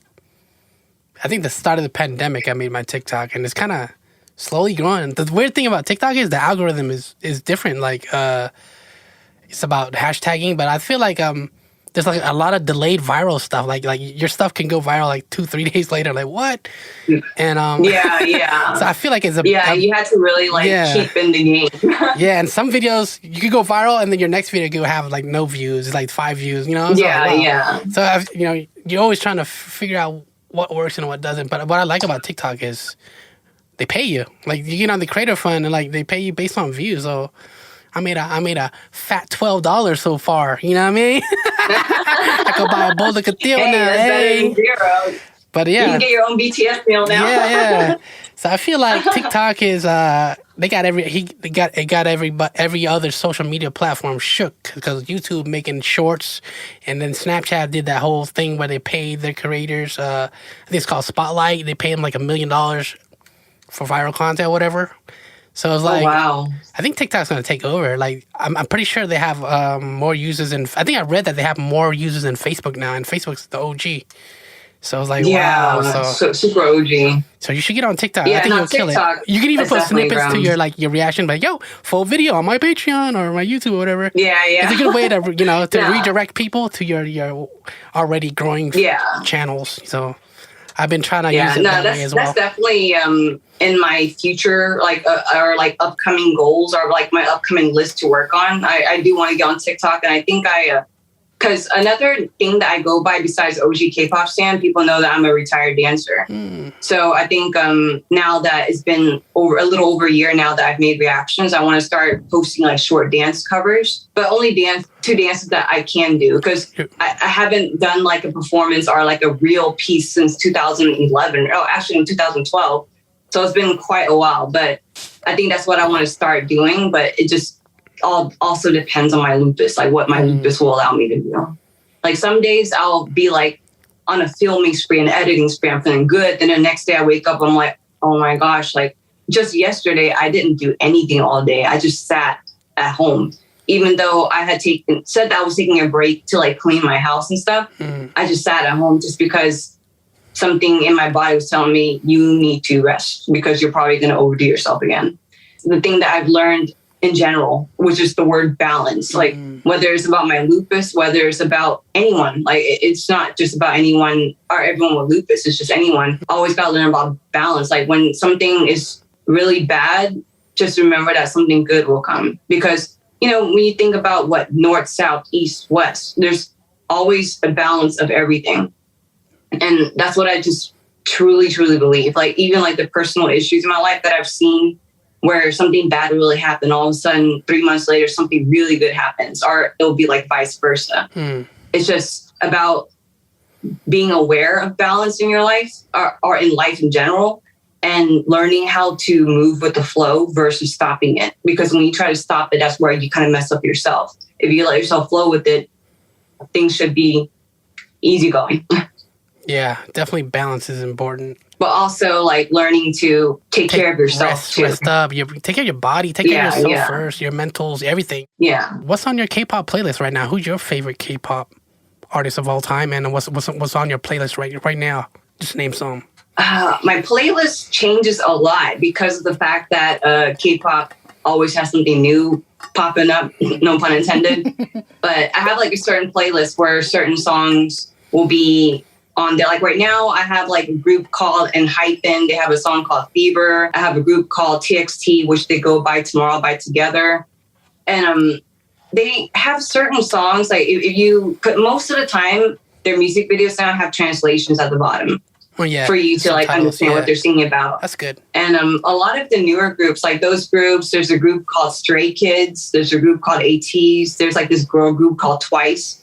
I think the start of the pandemic I made my TikTok, and it's kind of slowly growing. The weird thing about TikTok is the algorithm is different. Like it's about hashtagging, but I feel like there's like a lot of delayed viral stuff. Like your stuff can go viral like 2-3 days later. Like what? And yeah. So I feel like it's you had to really keep in the game. Yeah, and some videos you could go viral, and then your next video could have like no views, it's like 5 views. You know? So So you're always trying to figure out what works and what doesn't. But what I like about TikTok is they pay you. Like you get on the creator fund, and like they pay you based on views. So I made a fat $12 so far. You know what I mean? I could buy a bowl of Cathedral now. That's better than zero. But You yeah. can get your own BTS meal now. Yeah. So I feel like TikTok is they got every other social media platform shook because YouTube making shorts, and then Snapchat did that whole thing where they paid their creators. I think it's called Spotlight. They pay them like $1 million for viral content, or whatever. So it's like, wow. I think TikTok's gonna take over. Like, I'm pretty sure they have more users, and I think I read that they have more users than Facebook now, and Facebook's the OG. So I was like, wow. So super OG. So you should get on TikTok. Yeah, I think you'll kill TikTok, it. You can even put snippets to ground. your reaction, like, yo, full video on my Patreon or my YouTube or whatever. Yeah. It's a good way to redirect people to your already growing channels. So I've been trying to use it that way as well. That's definitely in my future, or upcoming goals, or like my upcoming list to work on. I do want to get on TikTok, and I think because another thing that I go by besides OG Kpop Stan, people know that I'm a retired dancer. So I think now that it's been a little over a year now that I've made reactions, I want to start posting like short dance covers, but only two dances that I can do, because I haven't done like a performance or like a real piece since 2011. Oh, actually in 2012. So it's been quite a while, but I think that's what I want to start doing. But it just also depends on my lupus, like what my lupus will allow me to do. Like some days I'll be like on a filming spree and editing spree, I'm feeling good. Then the next day I wake up, I'm like, oh my gosh, like just yesterday I didn't do anything all day. I just sat at home. Even though I had said that I was taking a break to like clean my house and stuff, I just sat at home just because something in my body was telling me you need to rest because you're probably going to overdo yourself again. The thing that I've learned in general, which is the word balance. Like whether it's about my lupus, whether it's about anyone, like it's not just about anyone or everyone with lupus, it's just anyone. Always got to learn about balance. Like when something is really bad, just remember that something good will come. Because, when you think about what north, south, east, west, there's always a balance of everything. And that's what I just truly, truly believe. Like even like the personal issues in my life that I've seen, where something bad really happened, all of a sudden 3 months later something really good happens, or it'll be like vice versa. It's just about being aware of balance in your life, or in life in general, and learning how to move with the flow versus stopping it. Because when you try to stop it, that's where you kind of mess up yourself. If you let yourself flow with it, things should be easygoing. Yeah, definitely balance is important. But also like learning to take care of yourself too. Rest up. Take care of your body. Take care of yourself first. Your mentals, everything. Yeah. What's on your K-pop playlist right now? Who's your favorite K-pop artist of all time? And what's on your playlist right now? Just name some. My playlist changes a lot because of the fact that K-pop always has something new popping up. No pun intended. But I have like a certain playlist where certain songs will be on there. Like right now, I have like a group called Untitled. They have a song called Fever. I have a group called TXT, which they go by Tomorrow by Together. And they have certain songs, like if you put most of the time, their music videos now have translations at the bottom. Well, yeah, for you to like understand what they're singing about. That's good. And a lot of the newer groups, like those groups, there's a group called Stray Kids. There's a group called ATs. There's like this girl group called Twice.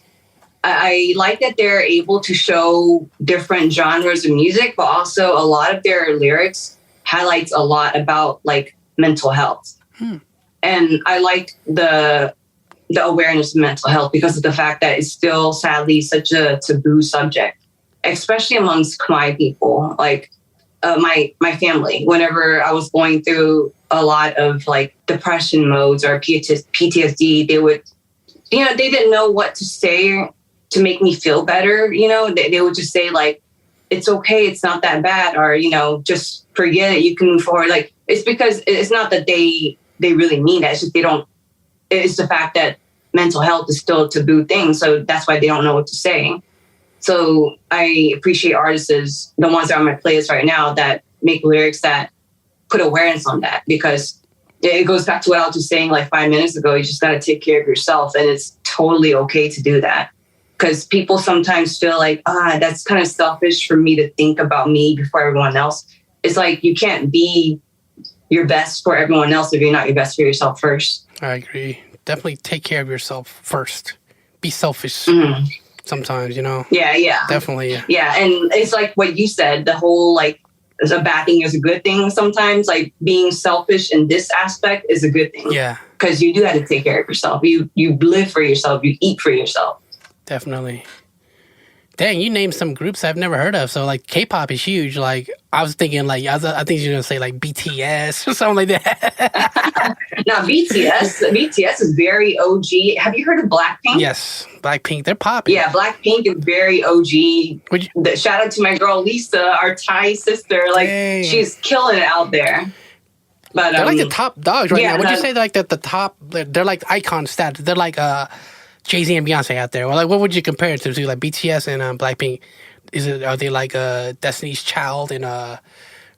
I like that they're able to show different genres of music, but also a lot of their lyrics highlights a lot about like mental health. And I like the awareness of mental health because of the fact that it's still sadly such a taboo subject, especially amongst Khmer people. Like my family, whenever I was going through a lot of like depression modes or PTSD, they would, they didn't know what to say to make me feel better. They would just say like, it's okay, it's not that bad, or, just forget it, you can move forward. Like, it's because it's not that they really mean that. It's just it's the fact that mental health is still a taboo thing. So that's why they don't know what to say. So I appreciate artists, the ones that are on my playlist right now, that make lyrics that put awareness on that, because it goes back to what I was just saying like 5 minutes ago. You just got to take care of yourself, and it's totally okay to do that. Because people sometimes feel like, that's kind of selfish for me to think about me before everyone else. It's like you can't be your best for everyone else if you're not your best for yourself first. I agree. Definitely take care of yourself first. Be selfish. sometimes, you know? Yeah. Definitely, yeah. Yeah, and it's like what you said, the whole like a bad thing is a good thing sometimes. Like being selfish in this aspect is a good thing. Yeah. Because you do have to take care of yourself. You live for yourself. You eat for yourself. Definitely. Dang, you named some groups I've never heard of. So, like, K-pop is huge. Like, I was thinking, like, I think you're going to say, like, BTS or something like that. Now, BTS is very OG. Have you heard of Blackpink? Yes, Blackpink. They're popping. Yeah, Blackpink is very OG. Shout out to my girl, Lisa, our Thai sister. Like, Dang. She's killing it out there. But they're like the top dogs right now. Would you say they're like the top? They're like icon status. They're like Jay-Z and Beyonce out there. Well, like, what would you compare it to? Like BTS and Blackpink? Are they like Destiny's Child and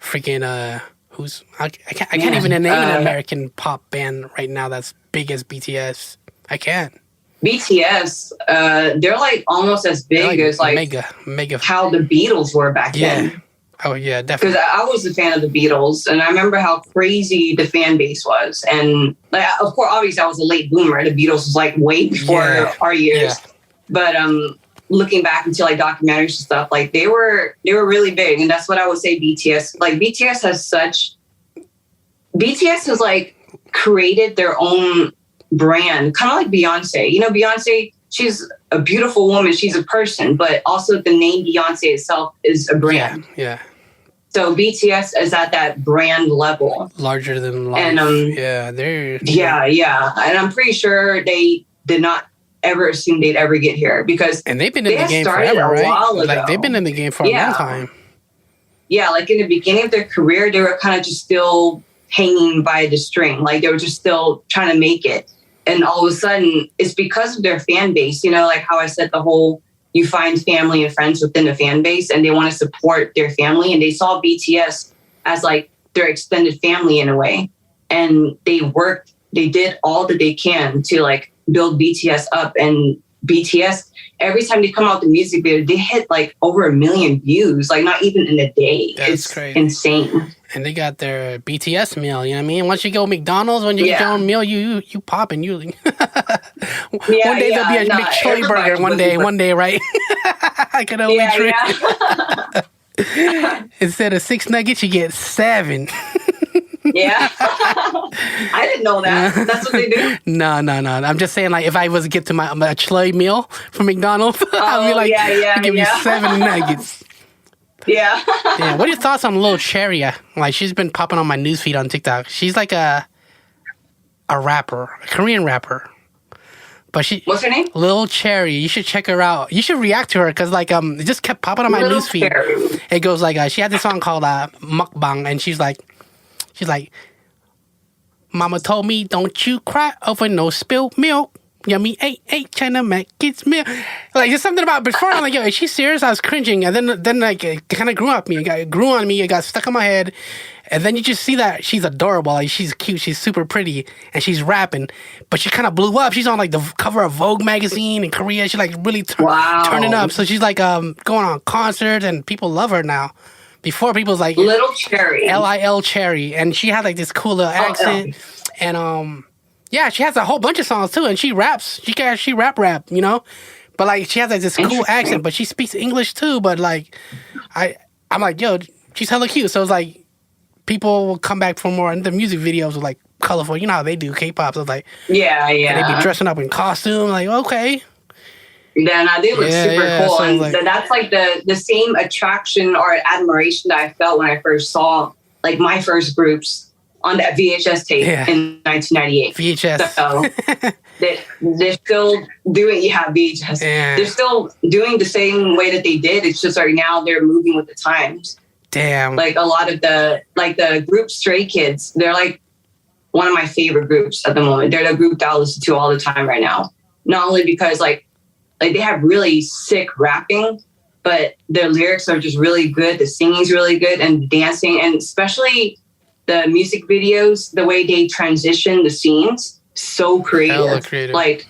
freaking who's I can't even name an American pop band right now that's big as BTS. I can't. BTS, they're like almost as big as like mega how the Beatles were back then. Oh yeah, definitely. Because I was a fan of the Beatles, and I remember how crazy the fan base was. And like, of course, obviously, I was a late bloomer. The Beatles was like way before our years. Yeah. But looking back into like documentaries and stuff, like they were really big, and that's what I would say. BTS, like BTS has like created their own brand, kind of like Beyonce. You know, Beyonce. She's a beautiful woman. She's a person, but also the name Beyonce itself is a brand. Yeah. So BTS is at that brand level, larger than life. And they're and I'm pretty sure they did not ever assume they'd ever get here because they've been in the game forever, right? Like they've been in the game for a long time. Yeah, like in the beginning of their career, they were kind of just still hanging by the string, like they were just still trying to make it. And all of a sudden, it's because of their fan base. You know, like how I said, the whole. You find family and friends within the fan base and they want to support their family. And they saw BTS as like their extended family in a way. And they did all that they can to like build BTS up. And BTS, every time they come out with the music video, they hit like over 1 million views, like not even in a day. That's it's crazy. Insane. And they got their BTS meal, you know what I mean? Once you go McDonald's, when you get your own meal, you popping. One day there'll be a McChoy burger. One day, right? I can only drink. Instead of 6 nuggets, you get 7. Yeah. I didn't know that. That's what they do? No. I'm just saying, like, if I was to get to my Chluy meal from McDonald's, I'd be like, give me 7 nuggets. Yeah. What are your thoughts on Lil Cherry? Like, she's been popping on my newsfeed on TikTok. She's like a rapper, a Korean rapper. But what's her name? Lil Cherry. You should check her out. You should react to her because like it just kept popping on my newsfeed. It goes like she had this song called Mukbang, and she's like, Mama told me don't you cry over no spilled milk. Yummy ain't trying to make kids milk. Like there's something about before I'm like, yo, is she serious? I was cringing, and then like it kind of grew on me. It got stuck in my head. And then you just see that she's adorable. Like, she's cute. She's super pretty. And she's rapping. But she kind of blew up. She's on, like, the cover of Vogue magazine in Korea. She's, like, really turning up. So she's, like, going on concerts. And people love her now. Before, people was like... Little Cherry. Lil Cherry. And she had, like, this cool little accent. And, she has a whole bunch of songs, too. And she raps. She rap, you know? But, like, she has, like, this cool accent. But she speaks English, too. But, like, I'm like, yo, she's hella cute. So it's, like... People will come back for more, and the music videos are like colorful. You know how they do K-pop. So it's like, yeah. They be dressing up in costume. Like, okay. Yeah, no, they look super cool, so and like, that's like the same attraction or admiration that I felt when I first saw like my first groups on that VHS tape in 1998. VHS. So they're still doing VHS. Yeah. They're still doing the same way that they did. It's just right now they're moving with the times. Damn. Like a lot of the group Stray Kids, they're like one of my favorite groups at the moment. They're the group that I listen to all the time right now. Not only because like they have really sick rapping, but their lyrics are just really good. The singing's really good, and dancing, and especially the music videos, the way they transition the scenes, so creative. Hella creative. Like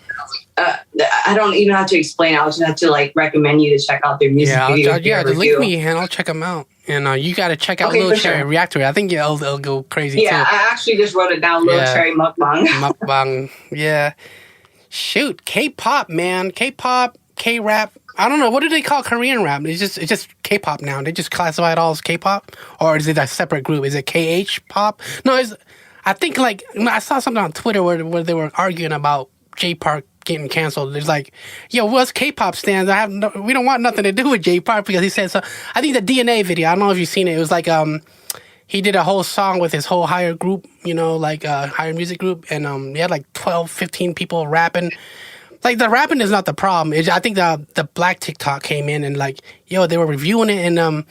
I don't even have to explain. I'll just have to like recommend you to check out their music videos. Link me and I'll check them out. And you got to check out Lil Cherry Reactor. I think it'll go crazy too. Yeah, I actually just wrote it down. Lil Cherry Mukbang. Mukbang. Yeah. Shoot, K-pop, man. K-pop, K-rap. I don't know. What do they call Korean rap? It's just K-pop now. They just classify it all as K-pop, or is it a separate group? Is it KH pop? No, I think like I saw something on Twitter where they were arguing about J Park getting canceled. It's like, yo, what's K-pop stands? We don't want nothing to do with J Park because he said so. I think the DNA video. I don't know if you've seen it. It was like he did a whole song with his whole higher group, higher music group, and he had like 12, 15 people rapping. Like, the rapping is not the problem. I think the black TikTok came in and, like, they were reviewing it, and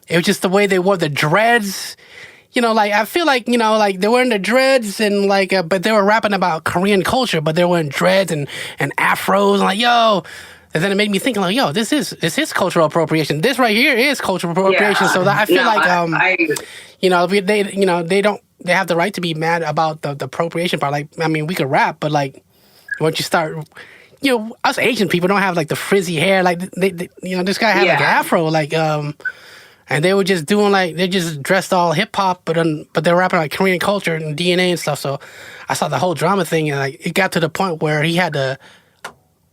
it was just the way they wore the dreads. I feel like, they were wearing the dreads and, but they were rapping about Korean culture, but they were wearing dreads and afros, and like, yo. And then it made me think, like, yo, this is cultural appropriation. This right here is cultural appropriation. Yeah. So I feel they have the right to be mad about the appropriation part. Like, I mean, we could rap, but, like, once you start, us Asian people don't have like the frizzy hair. Like this guy had like an afro, like and they were just doing they just dressed all hip hop, but they're rapping like Korean culture and DNA and stuff. So I saw the whole drama thing, and like it got to the point where he had to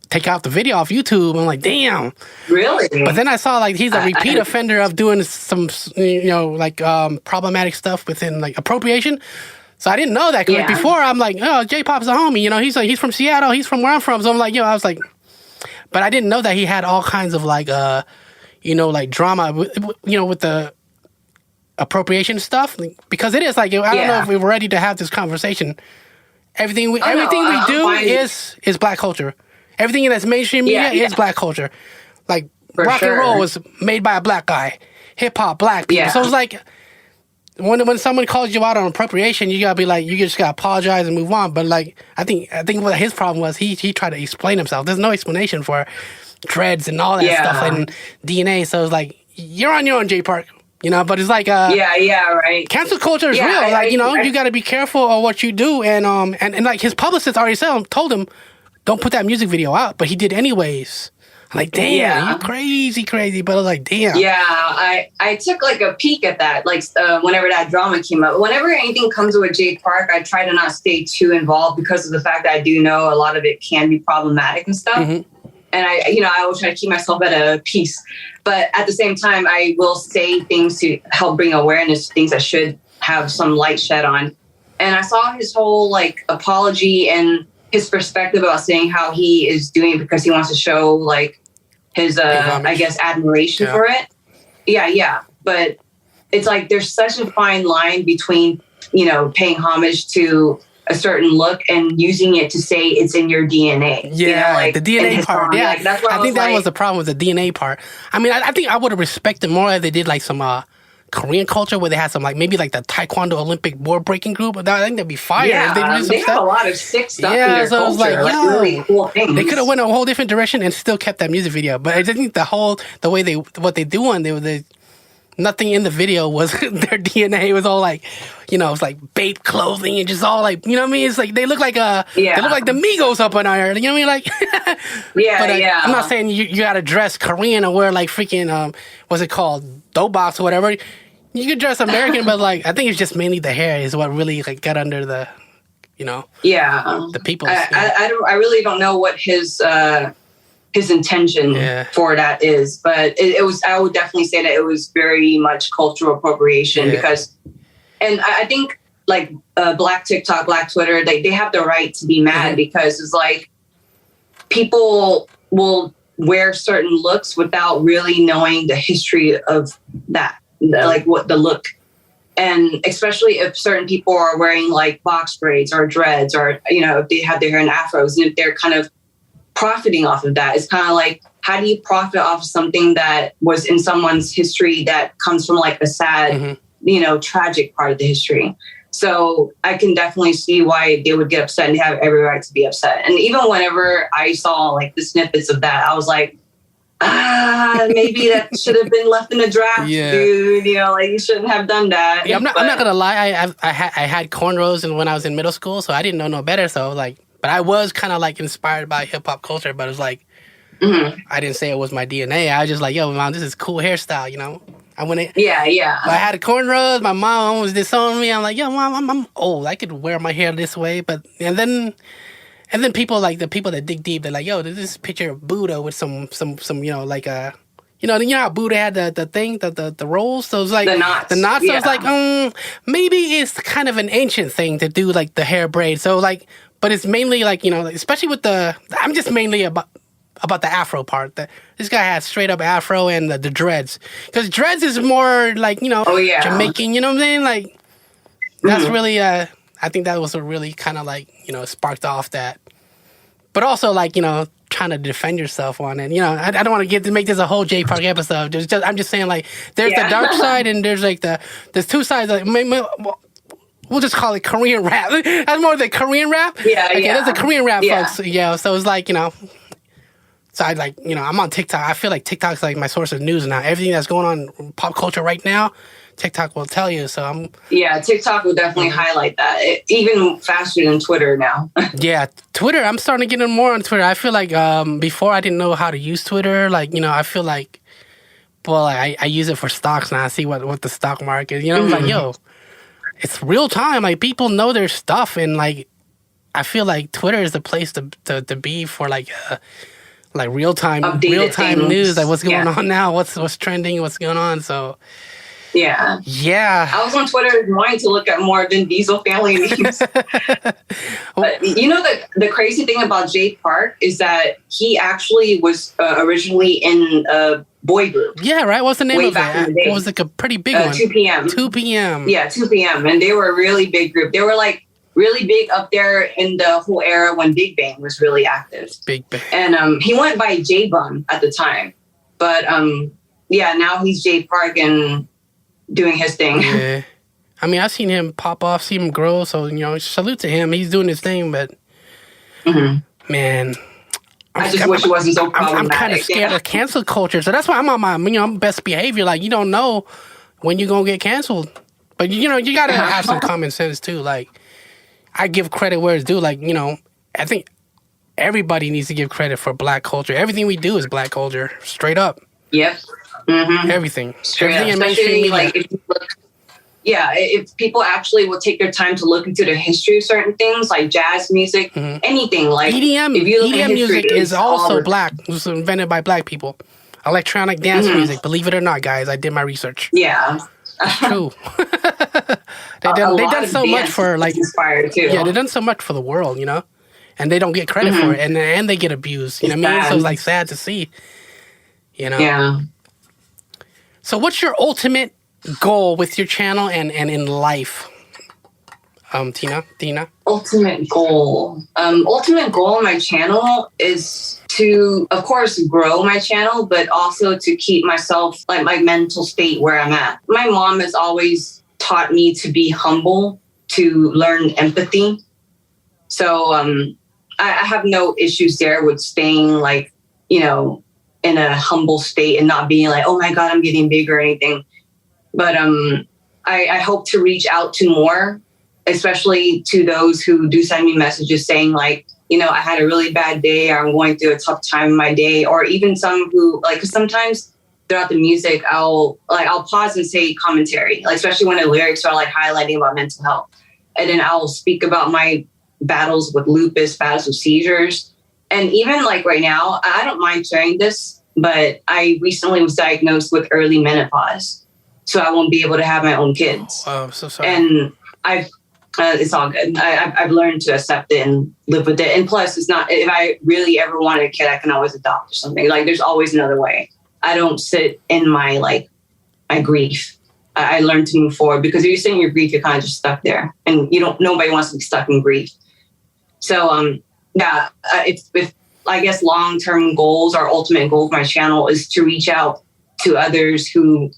take out the video off YouTube. I'm like, damn, really? But then I saw like he's a repeat offender of doing some problematic stuff within like appropriation. So I didn't know that, because before I'm like, oh, J-Pop's a homie, he's from Seattle, he's from where I'm from. So I'm like, I was like, but I didn't know that he had all kinds of like, like drama, with the appropriation stuff, because it is like, I don't know if we were ready to have this conversation. Everything we do is black culture. Everything that's mainstream media is black culture. Like rock and roll was made by a black guy, hip hop, black people. So it's like, when someone calls you out on appropriation, you gotta be like, you just gotta apologize and move on. But like, I think what his problem was, he tried to explain himself. There's no explanation for dreads and all that stuff and DNA. So it's like, you're on your own, J Park. But it's like right. Cancel culture is real. You gotta be careful of what you do. And like his publicist already told him, don't put that music video out, but he did anyways. I'm like, damn, you crazy. But I was like, damn. Yeah, I took like a peek at that, like whenever that drama came up. Whenever anything comes with J Park, I try to not stay too involved because of the fact that I do know a lot of it can be problematic and stuff. Mm-hmm. And I always try to keep myself at a peace. But at the same time, I will say things to help bring awareness to things that should have some light shed on. And I saw his whole like apology and his perspective about saying how he is doing it because he wants to show like his, I guess, admiration for it. Yeah. But it's like, there's such a fine line between, paying homage to a certain look and using it to say it's in your DNA. Yeah, the DNA part. Yeah, like, that's what I think that was the problem with the DNA part. I mean, I think I would have respected more if they did like some Korean culture where they had some like maybe like the Taekwondo Olympic board breaking group. I think that'd be fire. Yeah, they have a lot of sick stuff in their so culture. It was like, really cool things. They could have went a whole different direction and still kept that music video. But I think the way what they do on there, nothing in the video was their DNA. It was all like, it was like babe clothing and just all like, what I mean? It's like they look like they look like the Migos up on iron. You know what I mean? Like, I'm not saying you gotta dress Korean or wear like freaking what's it called, Doughbox or whatever. You could dress American, but like I think it's just mainly the hair is what really like got under the, the people. I really don't know what his intention for that is, but it was. I would definitely say that it was very much cultural appropriation because, and I think like Black TikTok, Black Twitter, they have the right to be mad because it's like people will wear certain looks without really knowing the history of that. Like what the look, and especially if certain people are wearing like box braids or dreads, or if they have their hair in afros, and if they're kind of profiting off of that, it's kind of like, how do you profit off of something that was in someone's history that comes from like a sad, tragic part of the history? So I can definitely see why they would get upset, and they have every right to be upset. And even whenever I saw like the snippets of that, I was like, maybe that should have been left in the draft, dude. Like you shouldn't have done that. Yeah, I'm not gonna lie. I had cornrows and when I was in middle school, so I didn't know no better. So like, but I was kind of like inspired by hip hop culture. But it was like, I didn't say it was my DNA. I was just like, yo, mom, this is cool hairstyle. I went in. Yeah. I had cornrows. My mom almost disowned me. I'm like, yo, mom, I'm old. I could wear my hair this way. And then And then people like the people that dig deep, they're like, yo, this is a picture of Buddha with some like you know how Buddha had the thing, the rolls? So it's like The knots. The knots. Yeah. So it's like, maybe it's kind of an ancient thing to do like the hair braid. So like, but it's mainly like, especially with I'm just mainly about the afro part. This guy has straight up afro and the dreads. Because dreads is more like, Oh, yeah. Jamaican, you know what I'm saying? Like, that's really, I think that was a really kind of like, sparked off that. But also like, trying to defend yourself on it. I don't want to make this a whole J Park episode. I'm just saying like, there's the dark side and there's like there's two sides. Like, we'll just call it Korean rap. That's more the Korean rap. Yeah, okay, there's the Korean rap Yeah. folks. Yeah, so it's like, so I like, I'm on TikTok. I feel like TikTok's like my source of news now. Everything that's going on in pop culture right now, TikTok will tell you. So TikTok will definitely highlight that, even faster than Twitter now. yeah, Twitter. I'm starting to get in more on Twitter. I feel like before I didn't know how to use Twitter. Like, I feel like, well, I use it for stocks now. I see what the stock market is. I'm like, yo, it's real time. Like, people know their stuff. And like, I feel like Twitter is the place to be for like real time Updated news. Like, what's going on now? What's trending? What's going on? So yeah. I was on Twitter wanting to look at more Vin Diesel family memes. But the crazy thing about Jay Park is that he actually was originally in a boy group. Yeah, right. What's the name way of back it? in the day. It was like a pretty big one. 2 p.m. 2 p.m. Yeah, 2 p.m. And they were a really big group. They were like really big up there in the whole era when Big Bang was really active. Big Bang. And he went by J Bun at the time. But now he's Jay Park and doing his thing. Yeah. I mean, I've seen him pop off, see him grow. So, salute to him. He's doing his thing. But, man, I just wish it wasn't so problematic. I'm kind of scared of cancel culture. So that's why I'm on my best behavior. Like, you don't know when you're going to get canceled. But, you got to have some common sense, too. Like, I give credit where it's due. Like, I think everybody needs to give credit for black culture. Everything we do is black culture. Straight up. Yep. Everything. Straight Everything up. Especially, like, if people actually will take their time to look into the history of certain things, like jazz music, anything. Like EDM. If you look at EDM history, music is also black. It was invented by black people. Electronic dance music. Believe it or not, guys, I did my research. Yeah. It's true. They done so much for like inspired too. Yeah, they done so much for the world, and they don't get credit for it, and they get abused. You know what I mean? So it's like sad to see. Yeah. So what's your ultimate goal with your channel and in life? Thina? Ultimate goal. Ultimate goal on my channel is to, of course, grow my channel, but also to keep myself, like my mental state where I'm at. My mom has always taught me to be humble, to learn empathy. So I have no issues there with staying like, in a humble state and not being like, oh my God, I'm getting big or anything. But I hope to reach out to more, especially to those who do send me messages saying like, I had a really bad day, or I'm going through a tough time in my day, or even some who like, 'cause sometimes throughout the music, I'll pause and say commentary, like especially when the lyrics are like highlighting about mental health. And then I'll speak about my battles with lupus, battles with seizures. And even like right now, I don't mind sharing this, but I recently was diagnosed with early menopause. So I won't be able to have my own kids. Oh, I'm so sorry. And it's all good. I've learned to accept it and live with it. And plus, it's not, if I really ever wanted a kid, I can always adopt or something. Like there's always another way. I don't sit in my grief. I learned to move forward, because if you sit in your grief, you're kind of just stuck there, and nobody wants to be stuck in grief. So, if I guess long-term goals or ultimate goal of my channel is to reach out to others who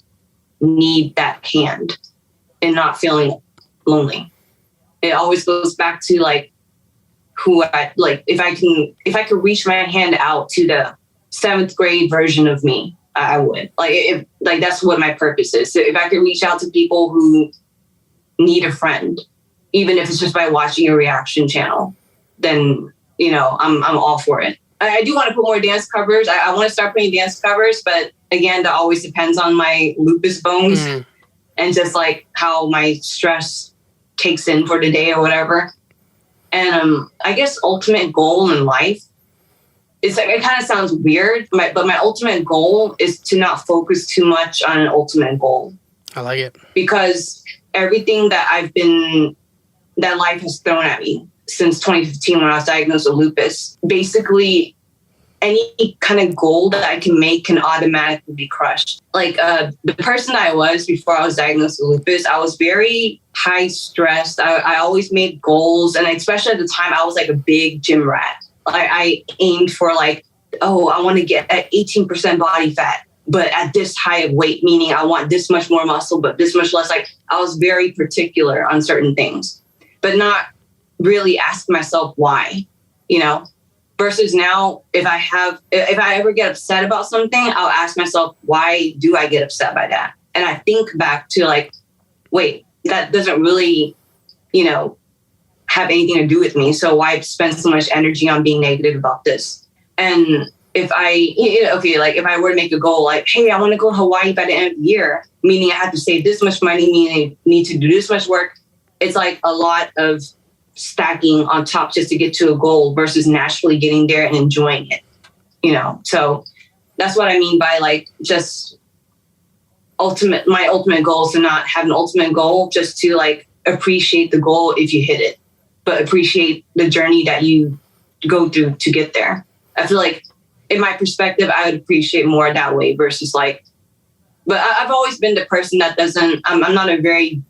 need that hand and not feeling lonely. It always goes back to like who I like. If I could reach my hand out to the 7th grade version of me, I would. Like that's what my purpose is. So if I could reach out to people who need a friend, even if it's just by watching a reaction channel, then I'm all for it. I do want to put more dance covers. I want to start putting dance covers, but again, that always depends on my lupus bones and just like how my stress takes in for the day or whatever. And I guess ultimate goal in life, it's like, it kind of sounds weird, but my ultimate goal is to not focus too much on an ultimate goal. I like it. Because everything that life has thrown at me since 2015 when I was diagnosed with lupus, basically any kind of goal that I can make can automatically be crushed. Like the person I was before I was diagnosed with lupus, I was very high stressed. I always made goals. And especially at the time, I was like a big gym rat. I aimed for like, I want to get at 18% body fat, but at this high of weight, meaning I want this much more muscle, but this much less. Like I was very particular on certain things, but not really ask myself why, versus now, if I ever get upset about something, I'll ask myself, why do I get upset by that? And I think back to like, wait, that doesn't really, have anything to do with me. So why spend so much energy on being negative about this? And if if I were to make a goal, like, hey, I want to go to Hawaii by the end of the year, meaning I have to save this much money, meaning I need to do this much work. It's like a lot of stacking on top just to get to a goal versus naturally getting there and enjoying it, So that's what I mean by like just my ultimate goal is to not have an ultimate goal, just to like appreciate the goal if you hit it, but appreciate the journey that you go through to get there. I feel like in my perspective, I would appreciate more that way versus like, but I've always been the person that I'm not a very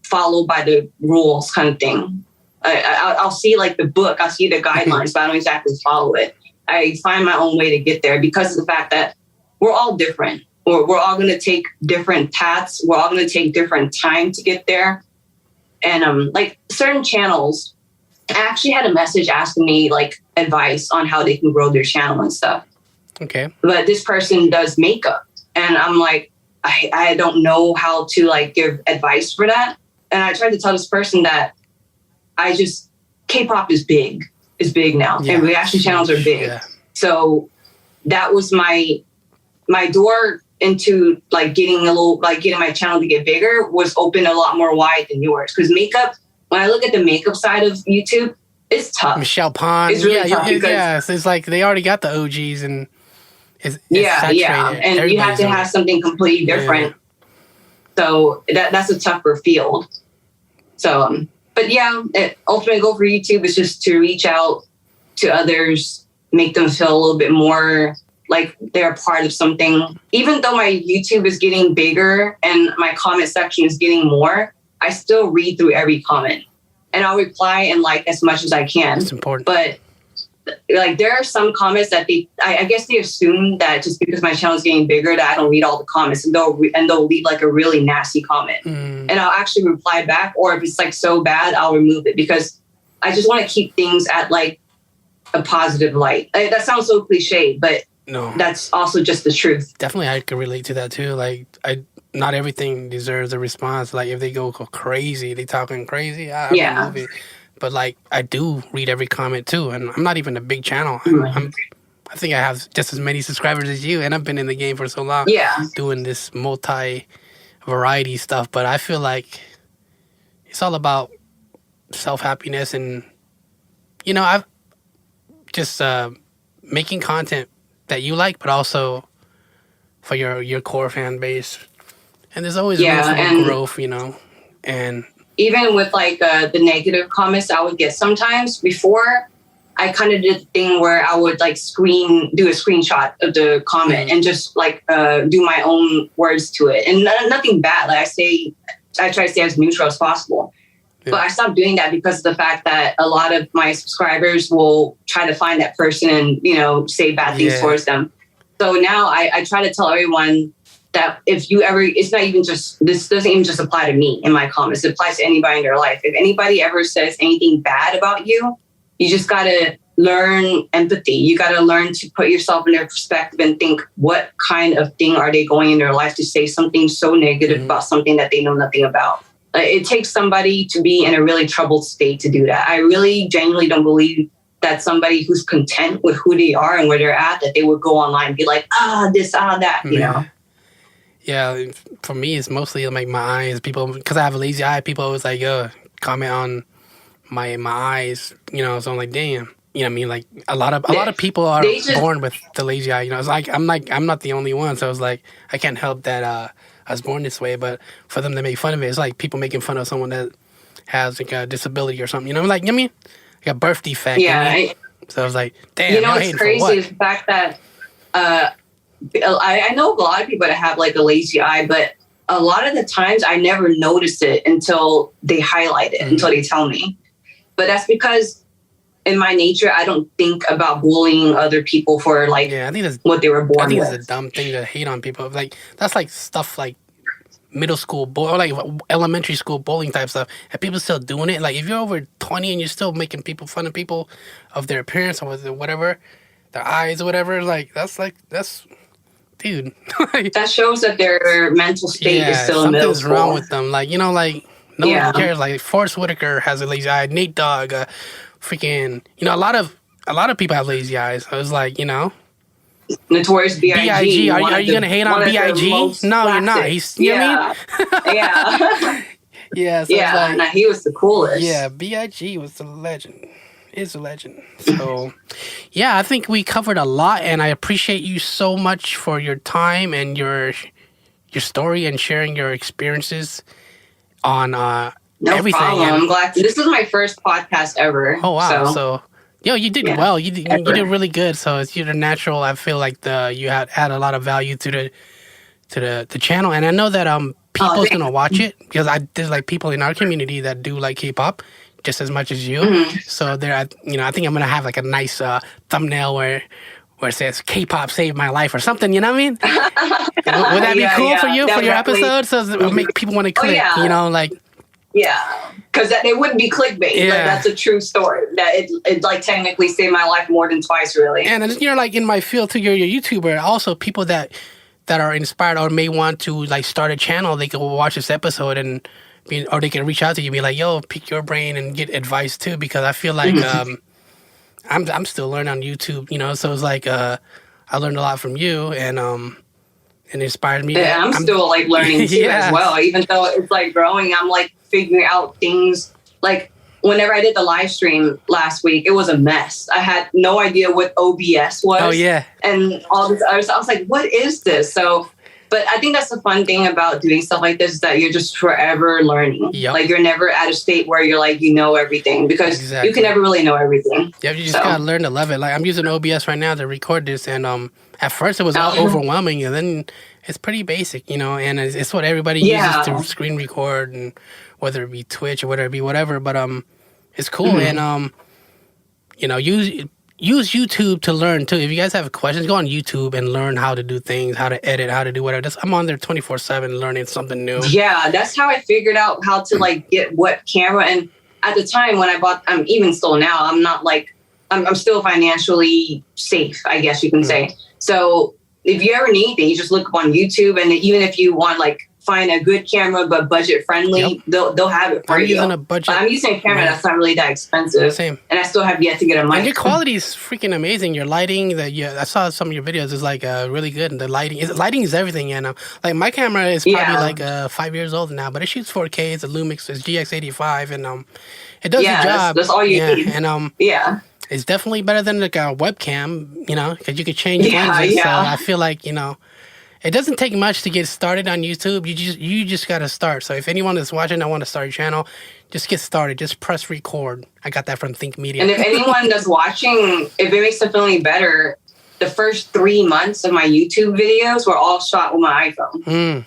follow by the rules kind of thing. I'll see like the book, I'll see the guidelines, but I don't exactly follow it. I find my own way to get there because of the fact that we're all different. We're all going to take different paths. We're all going to take different time to get there. And like certain channels, I actually had a message asking me like advice on how they can grow their channel and stuff. Okay. But this person does makeup. And I'm like, I don't know how to like give advice for that. And I tried to tell this person that K-pop is big now. Yeah. And reaction channels are big. Yeah. So that was my door into like getting my channel to get bigger was open a lot more wide than yours. Because makeup, when I look at the makeup side of YouTube, it's tough. Michelle Pond. It's really tough because so it's like they already got the OGs and it's saturated. And you have to have something completely different. Yeah. So that's a tougher field. So, but yeah, ultimate goal for YouTube is just to reach out to others, make them feel a little bit more like they're part of something. Even though my YouTube is getting bigger and my comment section is getting more, I still read through every comment and I'll reply and like as much as I can. It's important. But like there are some comments that I guess they assume that just because my channel is getting bigger that I don't read all the comments and they'll leave like a really nasty comment and I'll actually reply back, or if it's like so bad, I'll remove it because I just want to keep things at like a positive light. That sounds so cliche, but no, that's also just the truth. Definitely, I can relate to that too. Like, not everything deserves a response. Like, if they go crazy, they talking crazy, I remove it. But like, I do read every comment too, and I'm not even a big channel. I think I have just as many subscribers as you, and I've been in the game for so long, doing this multi-variety stuff. But I feel like it's all about self-happiness, and I've just making content that you like, but also for your core fan base. And there's always room for growth, and even with like the negative comments I would get sometimes before, I kind of did the thing where I would like do a screenshot of the comment and just like do my own words to it. And nothing bad. Like I try to stay as neutral as possible. Yeah. But I stopped doing that because of the fact that a lot of my subscribers will try to find that person and, say bad things towards them. So now I try to tell everyone that if you ever, this doesn't even just apply to me in my comments. It applies to anybody in their life. If anybody ever says anything bad about you, you just got to learn empathy. You got to learn to put yourself in their perspective and think, what kind of thing are they going in their life to say something so negative about something that they know nothing about? It takes somebody to be in a really troubled state to do that. I really genuinely don't believe that somebody who's content with who they are and where they're at, that they would go online and be like, this, that, Yeah, for me, it's mostly like my eyes. People, because I have a lazy eye, people always like, comment on my eyes, you know. So I'm like, damn. You know what I mean? Like a lot of people are born with the lazy eye. You know, it's like I'm not the only one. So it's like I can't help that I was born this way. But for them to make fun of it, it's like people making fun of someone that has like a disability or something. You know, like I mean, like a birth defect. Yeah. You know? So I was like, damn. You know, what's crazy is the fact that I know a lot of people that have like a lazy eye, but a lot of the times I never notice it until they highlight it, until they tell me. But that's because in my nature, I don't think about bullying other people for like I think that's, what they were born with. I think it's a dumb thing to hate on people. Like that's like stuff like middle school or like elementary school bullying type stuff, and people still doing it. Like if you're over 20 and you're still making people fun of people of their appearance or whatever, their eyes or whatever, that's dude. Like, that shows that their mental state is still in middle school. Something's wrong with them. Like, you know, like no one cares. Like Forrest Whitaker has a lazy eye. Nate Dogg, freaking, you know, a lot of people have lazy eyes. I was like, you know, Notorious B.I.G. Are you gonna hate on B.I.G.? No, you're not. He's, you know what I mean? Yeah. Yeah. So like, nah, he was the coolest. Yeah, B.I.G. was the legend. Is a legend. So, yeah, I think we covered a lot, and I appreciate you so much for your time and your story and sharing your experiences on everything. Problem. And, I'm glad. This is my first podcast ever. Oh wow! So yo, you did well. You did really good. So you're natural. I feel like you had a lot of value to the channel, and I know that people's gonna watch it because there's like people in our community that do like K-pop just as much as you. Mm-hmm. So I think I'm gonna have like a nice thumbnail where it says K-pop saved my life or something. You know what I mean? Would that be cool for you for your episode? So it'll make people want to click. You know, like. Yeah, because it wouldn't be clickbait. Yeah. Like, that's a true story. That it like technically saved my life more than twice, really. And you're like in my field too. You're a YouTuber. Also, people that are inspired or may want to like start a channel, they can watch this episode or they can reach out to you, and be like, "Yo, pick your brain and get advice too." Because I feel like I'm still learning on YouTube. You know, so it's like I learned a lot from you and it inspired me. Yeah, I'm still like learning too as well. Even though it's like growing, I'm like figuring out things. Like whenever I did the live stream last week, it was a mess. I had no idea what OBS was. Oh yeah, and all this other stuff. I was like, what is this? So, but I think that's the fun thing about doing stuff like this is that you're just forever learning. Yep. Like you're never at a state where you're like, you know everything, because you can never really know everything. Yeah, you just gotta learn to love it. Like I'm using OBS right now to record this, and at first it was overwhelming, and then it's pretty basic, you know, and it's what everybody uses to screen record, and whether it be Twitch or whether it be whatever. But it's cool, and you know, use YouTube to learn too. If you guys have questions, go on YouTube and learn how to do things, how to edit, how to do whatever. I'm on there 24/7 learning something new. Yeah, that's how I figured out how to like get what camera. And at the time when I bought, even still now, I'm not like I'm still financially safe, I guess you can say. So if you ever need anything, you just look up on YouTube, and even if you want like find a good camera but budget friendly, they'll have it for you. I'm using a camera that's not really that expensive. Same. And I still have yet to get a mic. And your quality is freaking amazing. Your lighting, I saw some of your videos is like really good. And the lighting is everything. And like my camera is probably like 5 years old now, but it shoots 4K. It's a Lumix, it's GX85, and it does the job. That's all you need. And it's definitely better than like a webcam, you know, because you could change lenses. So I feel like, you know, it doesn't take much to get started on YouTube. You just got to start. So if anyone is watching, I want to start a channel, just get started. Just press record. I got that from Think Media. And if anyone that's watching, if it makes them feel any better, the first 3 months of my YouTube videos were all shot with my iPhone.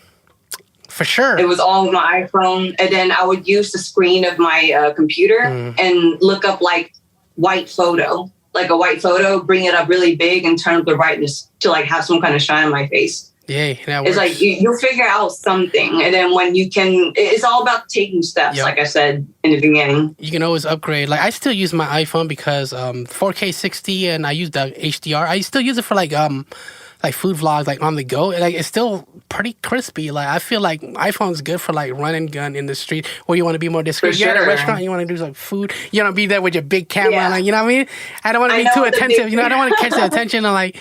For sure. It was all with my iPhone. And then I would use the screen of my computer and look up like white photo, bring it up really big and turn up the brightness to like have some kind of shine on my face. Yeah, that works. It's like you'll figure out something, and then when you can, it's all about taking steps. Like I said in the beginning, you can always upgrade. Like I still use my iPhone because 4K 60, and I use the HDR. I still use it for like food vlogs, like on the go. Like it's still pretty crispy. Like I feel like iPhone's good for like run and gun in the street, where you want to be more discreet. You're at a restaurant, you want to do some food. You don't be there with your big camera, like, you know what I mean. I don't want to be too attentive. You know, I don't want to catch the attention of like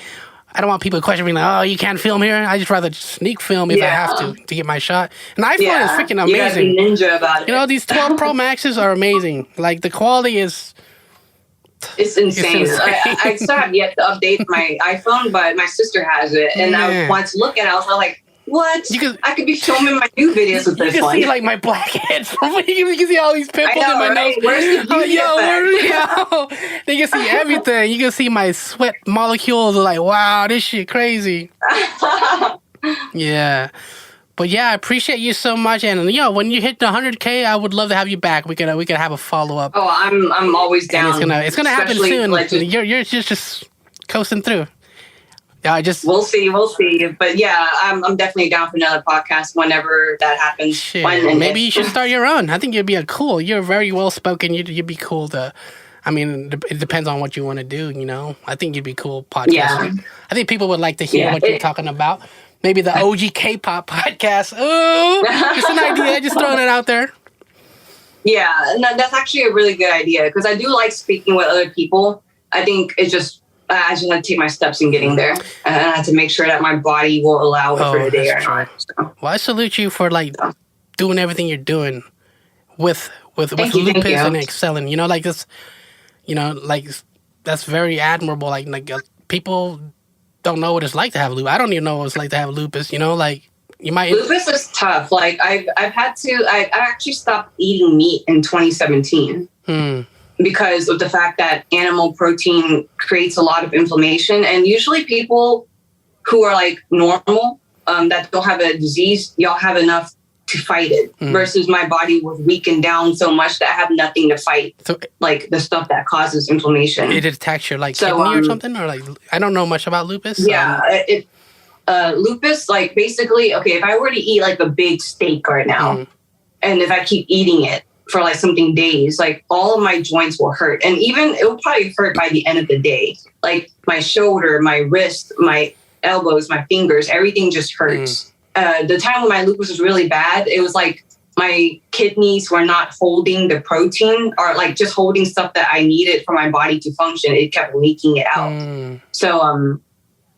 I don't want people questioning like, oh, you can't film here. I just rather sneak film if I have to get my shot. And iPhone is freaking amazing. You gotta be ninja about it. You know, these 12 Pro Maxes are amazing. Like, the quality is... It's insane. I still have yet to update my iPhone, but my sister has it. And I want to look at it. I was like, what? I could be filming my new videos with this one. You can see, like, my blackheads. You can see all these pimples in my nose. Where's the beauty effect? You can see everything. You can see my sweat molecules. Like, wow, this shit crazy. Yeah. But yeah, I appreciate you so much. And when you hit the 100K, I would love to have you back. We could have a follow-up. Oh, I'm always down. And it's gonna happen soon. Like, you're just coasting through. Yeah, we'll see. But yeah, I'm definitely down for another podcast whenever that happens. Shit. Maybe you should start your own. I think you'd be you're very well spoken. You'd be cool to. I mean, it depends on what you want to do. I think you'd be cool podcaster. Yeah. I think people would like to hear what you're talking about. Maybe the OG K-pop podcast. Oh, just an idea. Just throwing it out there. Yeah, no, that's actually a really good idea because I do like speaking with other people. I think it's just. I just had to take my steps in getting there. And I had to make sure that my body will allow it for the day or not. So. Well, I salute you for doing everything you're doing with Lupus and excelling. Like this, like that's very admirable. Like people don't know what it's like to have lupus. I don't even know what it's like to have lupus. Like you might. Lupus is tough. Like I actually stopped eating meat in 2017. Because of the fact that animal protein creates a lot of inflammation. And usually people who are like normal, that don't have a disease, y'all have enough to fight it. Versus my body was weakened down so much that I have nothing to fight. So, like the stuff that causes inflammation. It attacks your kidney or something? Or I don't know much about lupus. Yeah. Lupus, like basically, okay, if I were to eat like a big steak right now, and if I keep eating it, for like something days, like all of my joints will hurt. And even it will probably hurt by the end of the day. Like my shoulder, my wrist, my elbows, my fingers, everything just hurts. The time when my lupus was really bad, it was like my kidneys were not holding the protein or like just holding stuff that I needed for my body to function. It kept leaking it out. So,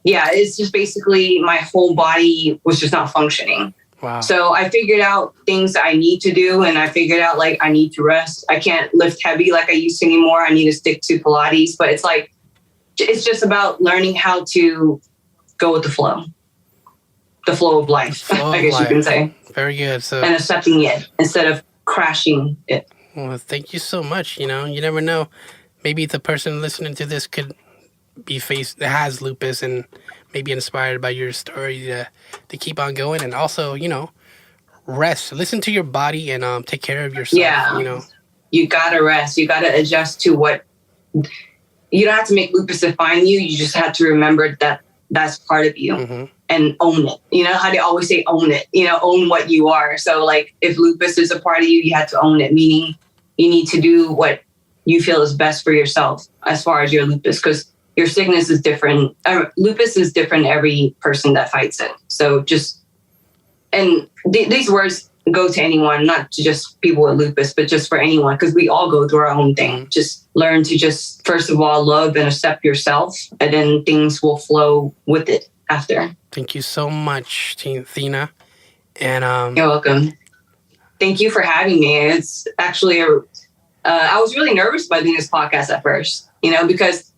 yeah, it's just basically my whole body was just not functioning. Wow. So I figured out things that I need to do, and I figured out like I need to rest. I can't lift heavy like I used to anymore. I need to stick to Pilates, but it's just about learning how to go with the flow of life. I guess you can say. Very good. So and accepting it instead of crashing it. Well, thank you so much. You never know. Maybe the person listening to this could has lupus and maybe inspired by your story to keep on going, and also rest, listen to your body, and take care of yourself. You gotta rest, you gotta adjust to what you don't have to make lupus define you. You just have to remember that that's part of you and own it. How they always say own it, own what you are. So like if lupus is a part of you, you have to own it, meaning you need to do what you feel is best for yourself as far as your lupus, because your sickness is different. Lupus is different every person that fights it. So these words go to anyone, not to just people with lupus, but just for anyone, because we all go through our own thing. Just learn to just, first of all, love and accept yourself, and then things will flow with it after. Thank you so much, Thina. And you're welcome. Thank you for having me. It's actually I was really nervous about doing this podcast at first, because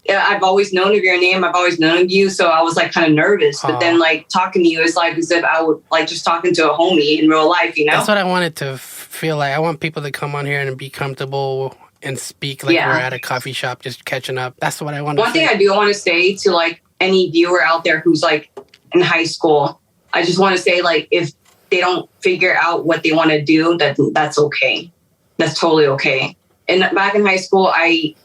I've always known of your name. I've always known of you. So I was like kind of nervous. But then like talking to you is like as if I would like just talking to a homie in real life, That's what I wanted to feel like. I want people to come on here and be comfortable and speak like we're at a coffee shop just catching up. That's what I want to One thing I do want to say to like any viewer out there who's like in high school, I just want to say like if they don't figure out what they want to do, that's okay. That's totally okay. And back in high school, I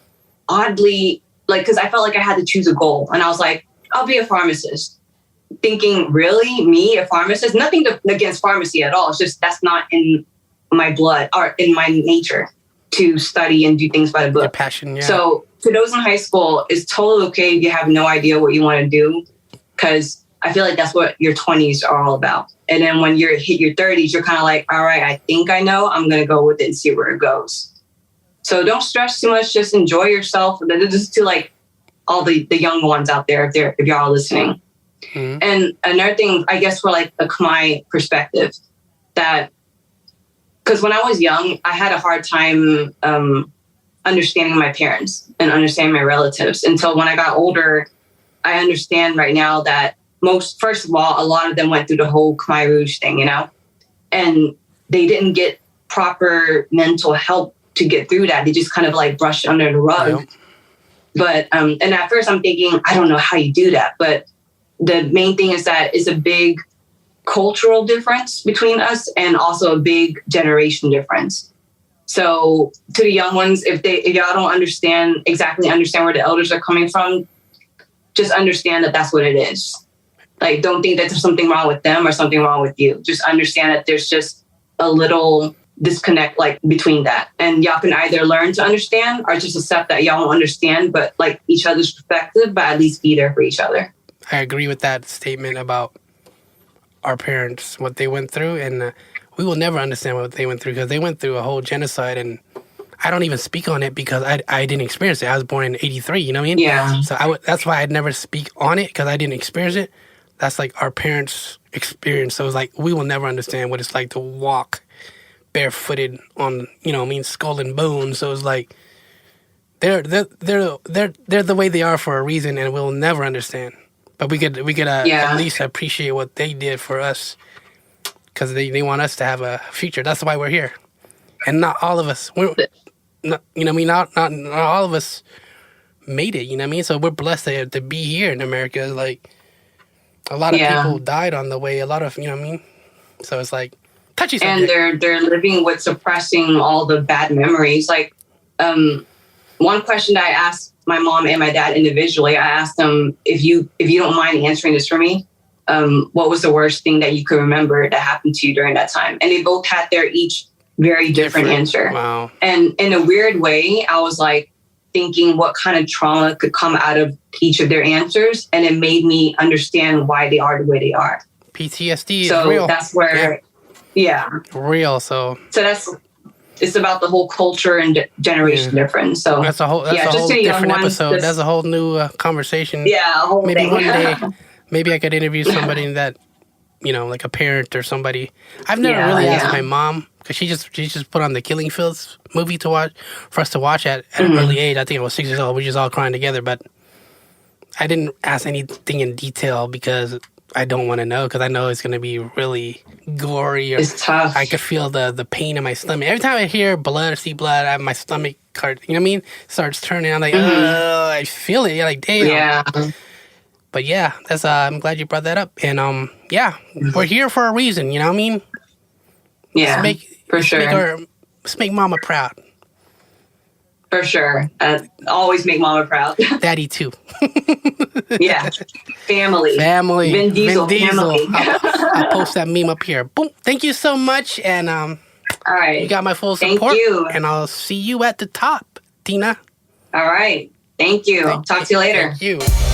oddly... because I felt like I had to choose a goal. And I was like, I'll be a pharmacist. Thinking, really? Me, a pharmacist? Nothing against pharmacy at all. It's just that's not in my blood or in my nature to study and do things by the book. Your passion, yeah. So for those in high school, it's totally okay if you have no idea what you want to do, because I feel like that's what your 20s are all about. And then when you hit your 30s, you're kind of like, all right, I think I know. I'm going to go with it and see where it goes. So don't stress too much. Just enjoy yourself. Just to like all the young ones out there if y'all are listening. Mm-hmm. And another thing, I guess, for like a Khmer perspective, that because when I was young, I had a hard time understanding my parents and understanding my relatives until when I got older. I understand right now that first of all, a lot of them went through the whole Khmer Rouge thing, you know, and they didn't get proper mental help to get through that. They just kind of like brushed under the rug. Yep. But, and at first I'm thinking, I don't know how you do that. But the main thing is that it's a big cultural difference between us and also a big generation difference. So to the young ones, if y'all don't exactly understand where the elders are coming from, just understand that that's what it is. Like, don't think that there's something wrong with them or something wrong with you. Just understand that there's just a little disconnect like between that. And y'all can either learn to understand or just accept that y'all don't understand, but like each other's perspective, but at least be there for each other. I agree with that statement about our parents, what they went through. And we will never understand what they went through because they went through a whole genocide, and I don't even speak on it because I didn't experience it. I was born in 83, you know what I mean? Yeah. So that's why I'd never speak on it because I didn't experience it. That's like our parents' experience. So it's like we will never understand what it's like to walk barefooted on, you know what I mean, skull and bones. So it's like they're the way they are for a reason, and we'll never understand. But we could at least appreciate what they did for us because they want us to have a future. That's why we're here. And not all of us, you know what I mean? Not all of us made it, you know what I mean? So we're blessed to be here in America. It's like a lot of people died on the way, a lot of, you know what I mean? So it's like touchy subject. And they're living with suppressing all the bad memories. Like one question that I asked my mom and my dad individually, I asked them, if you don't mind answering this for me, what was the worst thing that you could remember that happened to you during that time? And they both had their each very different answer. Wow. And in a weird way, I was like thinking what kind of trauma could come out of each of their answers. And it made me understand why they are the way they are. PTSD is so real. That's where, real. So it's about the whole culture and generation difference. So that's a whole different episode. That's a whole new conversation. Yeah, a whole maybe thing. One day, maybe I could interview somebody that, you know, like a parent or somebody. I've never really asked my mom because she just put on the Killing Fields movie for us to watch at an early age. I think I was 6 years old. We were just all crying together, but I didn't ask anything in detail because I don't want to know because I know it's going to be really gory. Or it's tough. I could feel the pain in my stomach. Every time I hear blood or see blood, my stomach, you know what I mean, starts turning. I'm like, I feel it. You're like, damn. Yeah. But yeah, that's I'm glad you brought that up. And we're here for a reason. You know what I mean? Yeah, let's make Mama proud. For sure. Always make Mama proud. Daddy too. Yeah. Family. Vin Diesel. Family. I'll post that meme up here. Boom. Thank you so much. And all right. You got my full support. Thank you. And I'll see you at the top, Thina. All right. Thank you. Talk to you later. Thank you.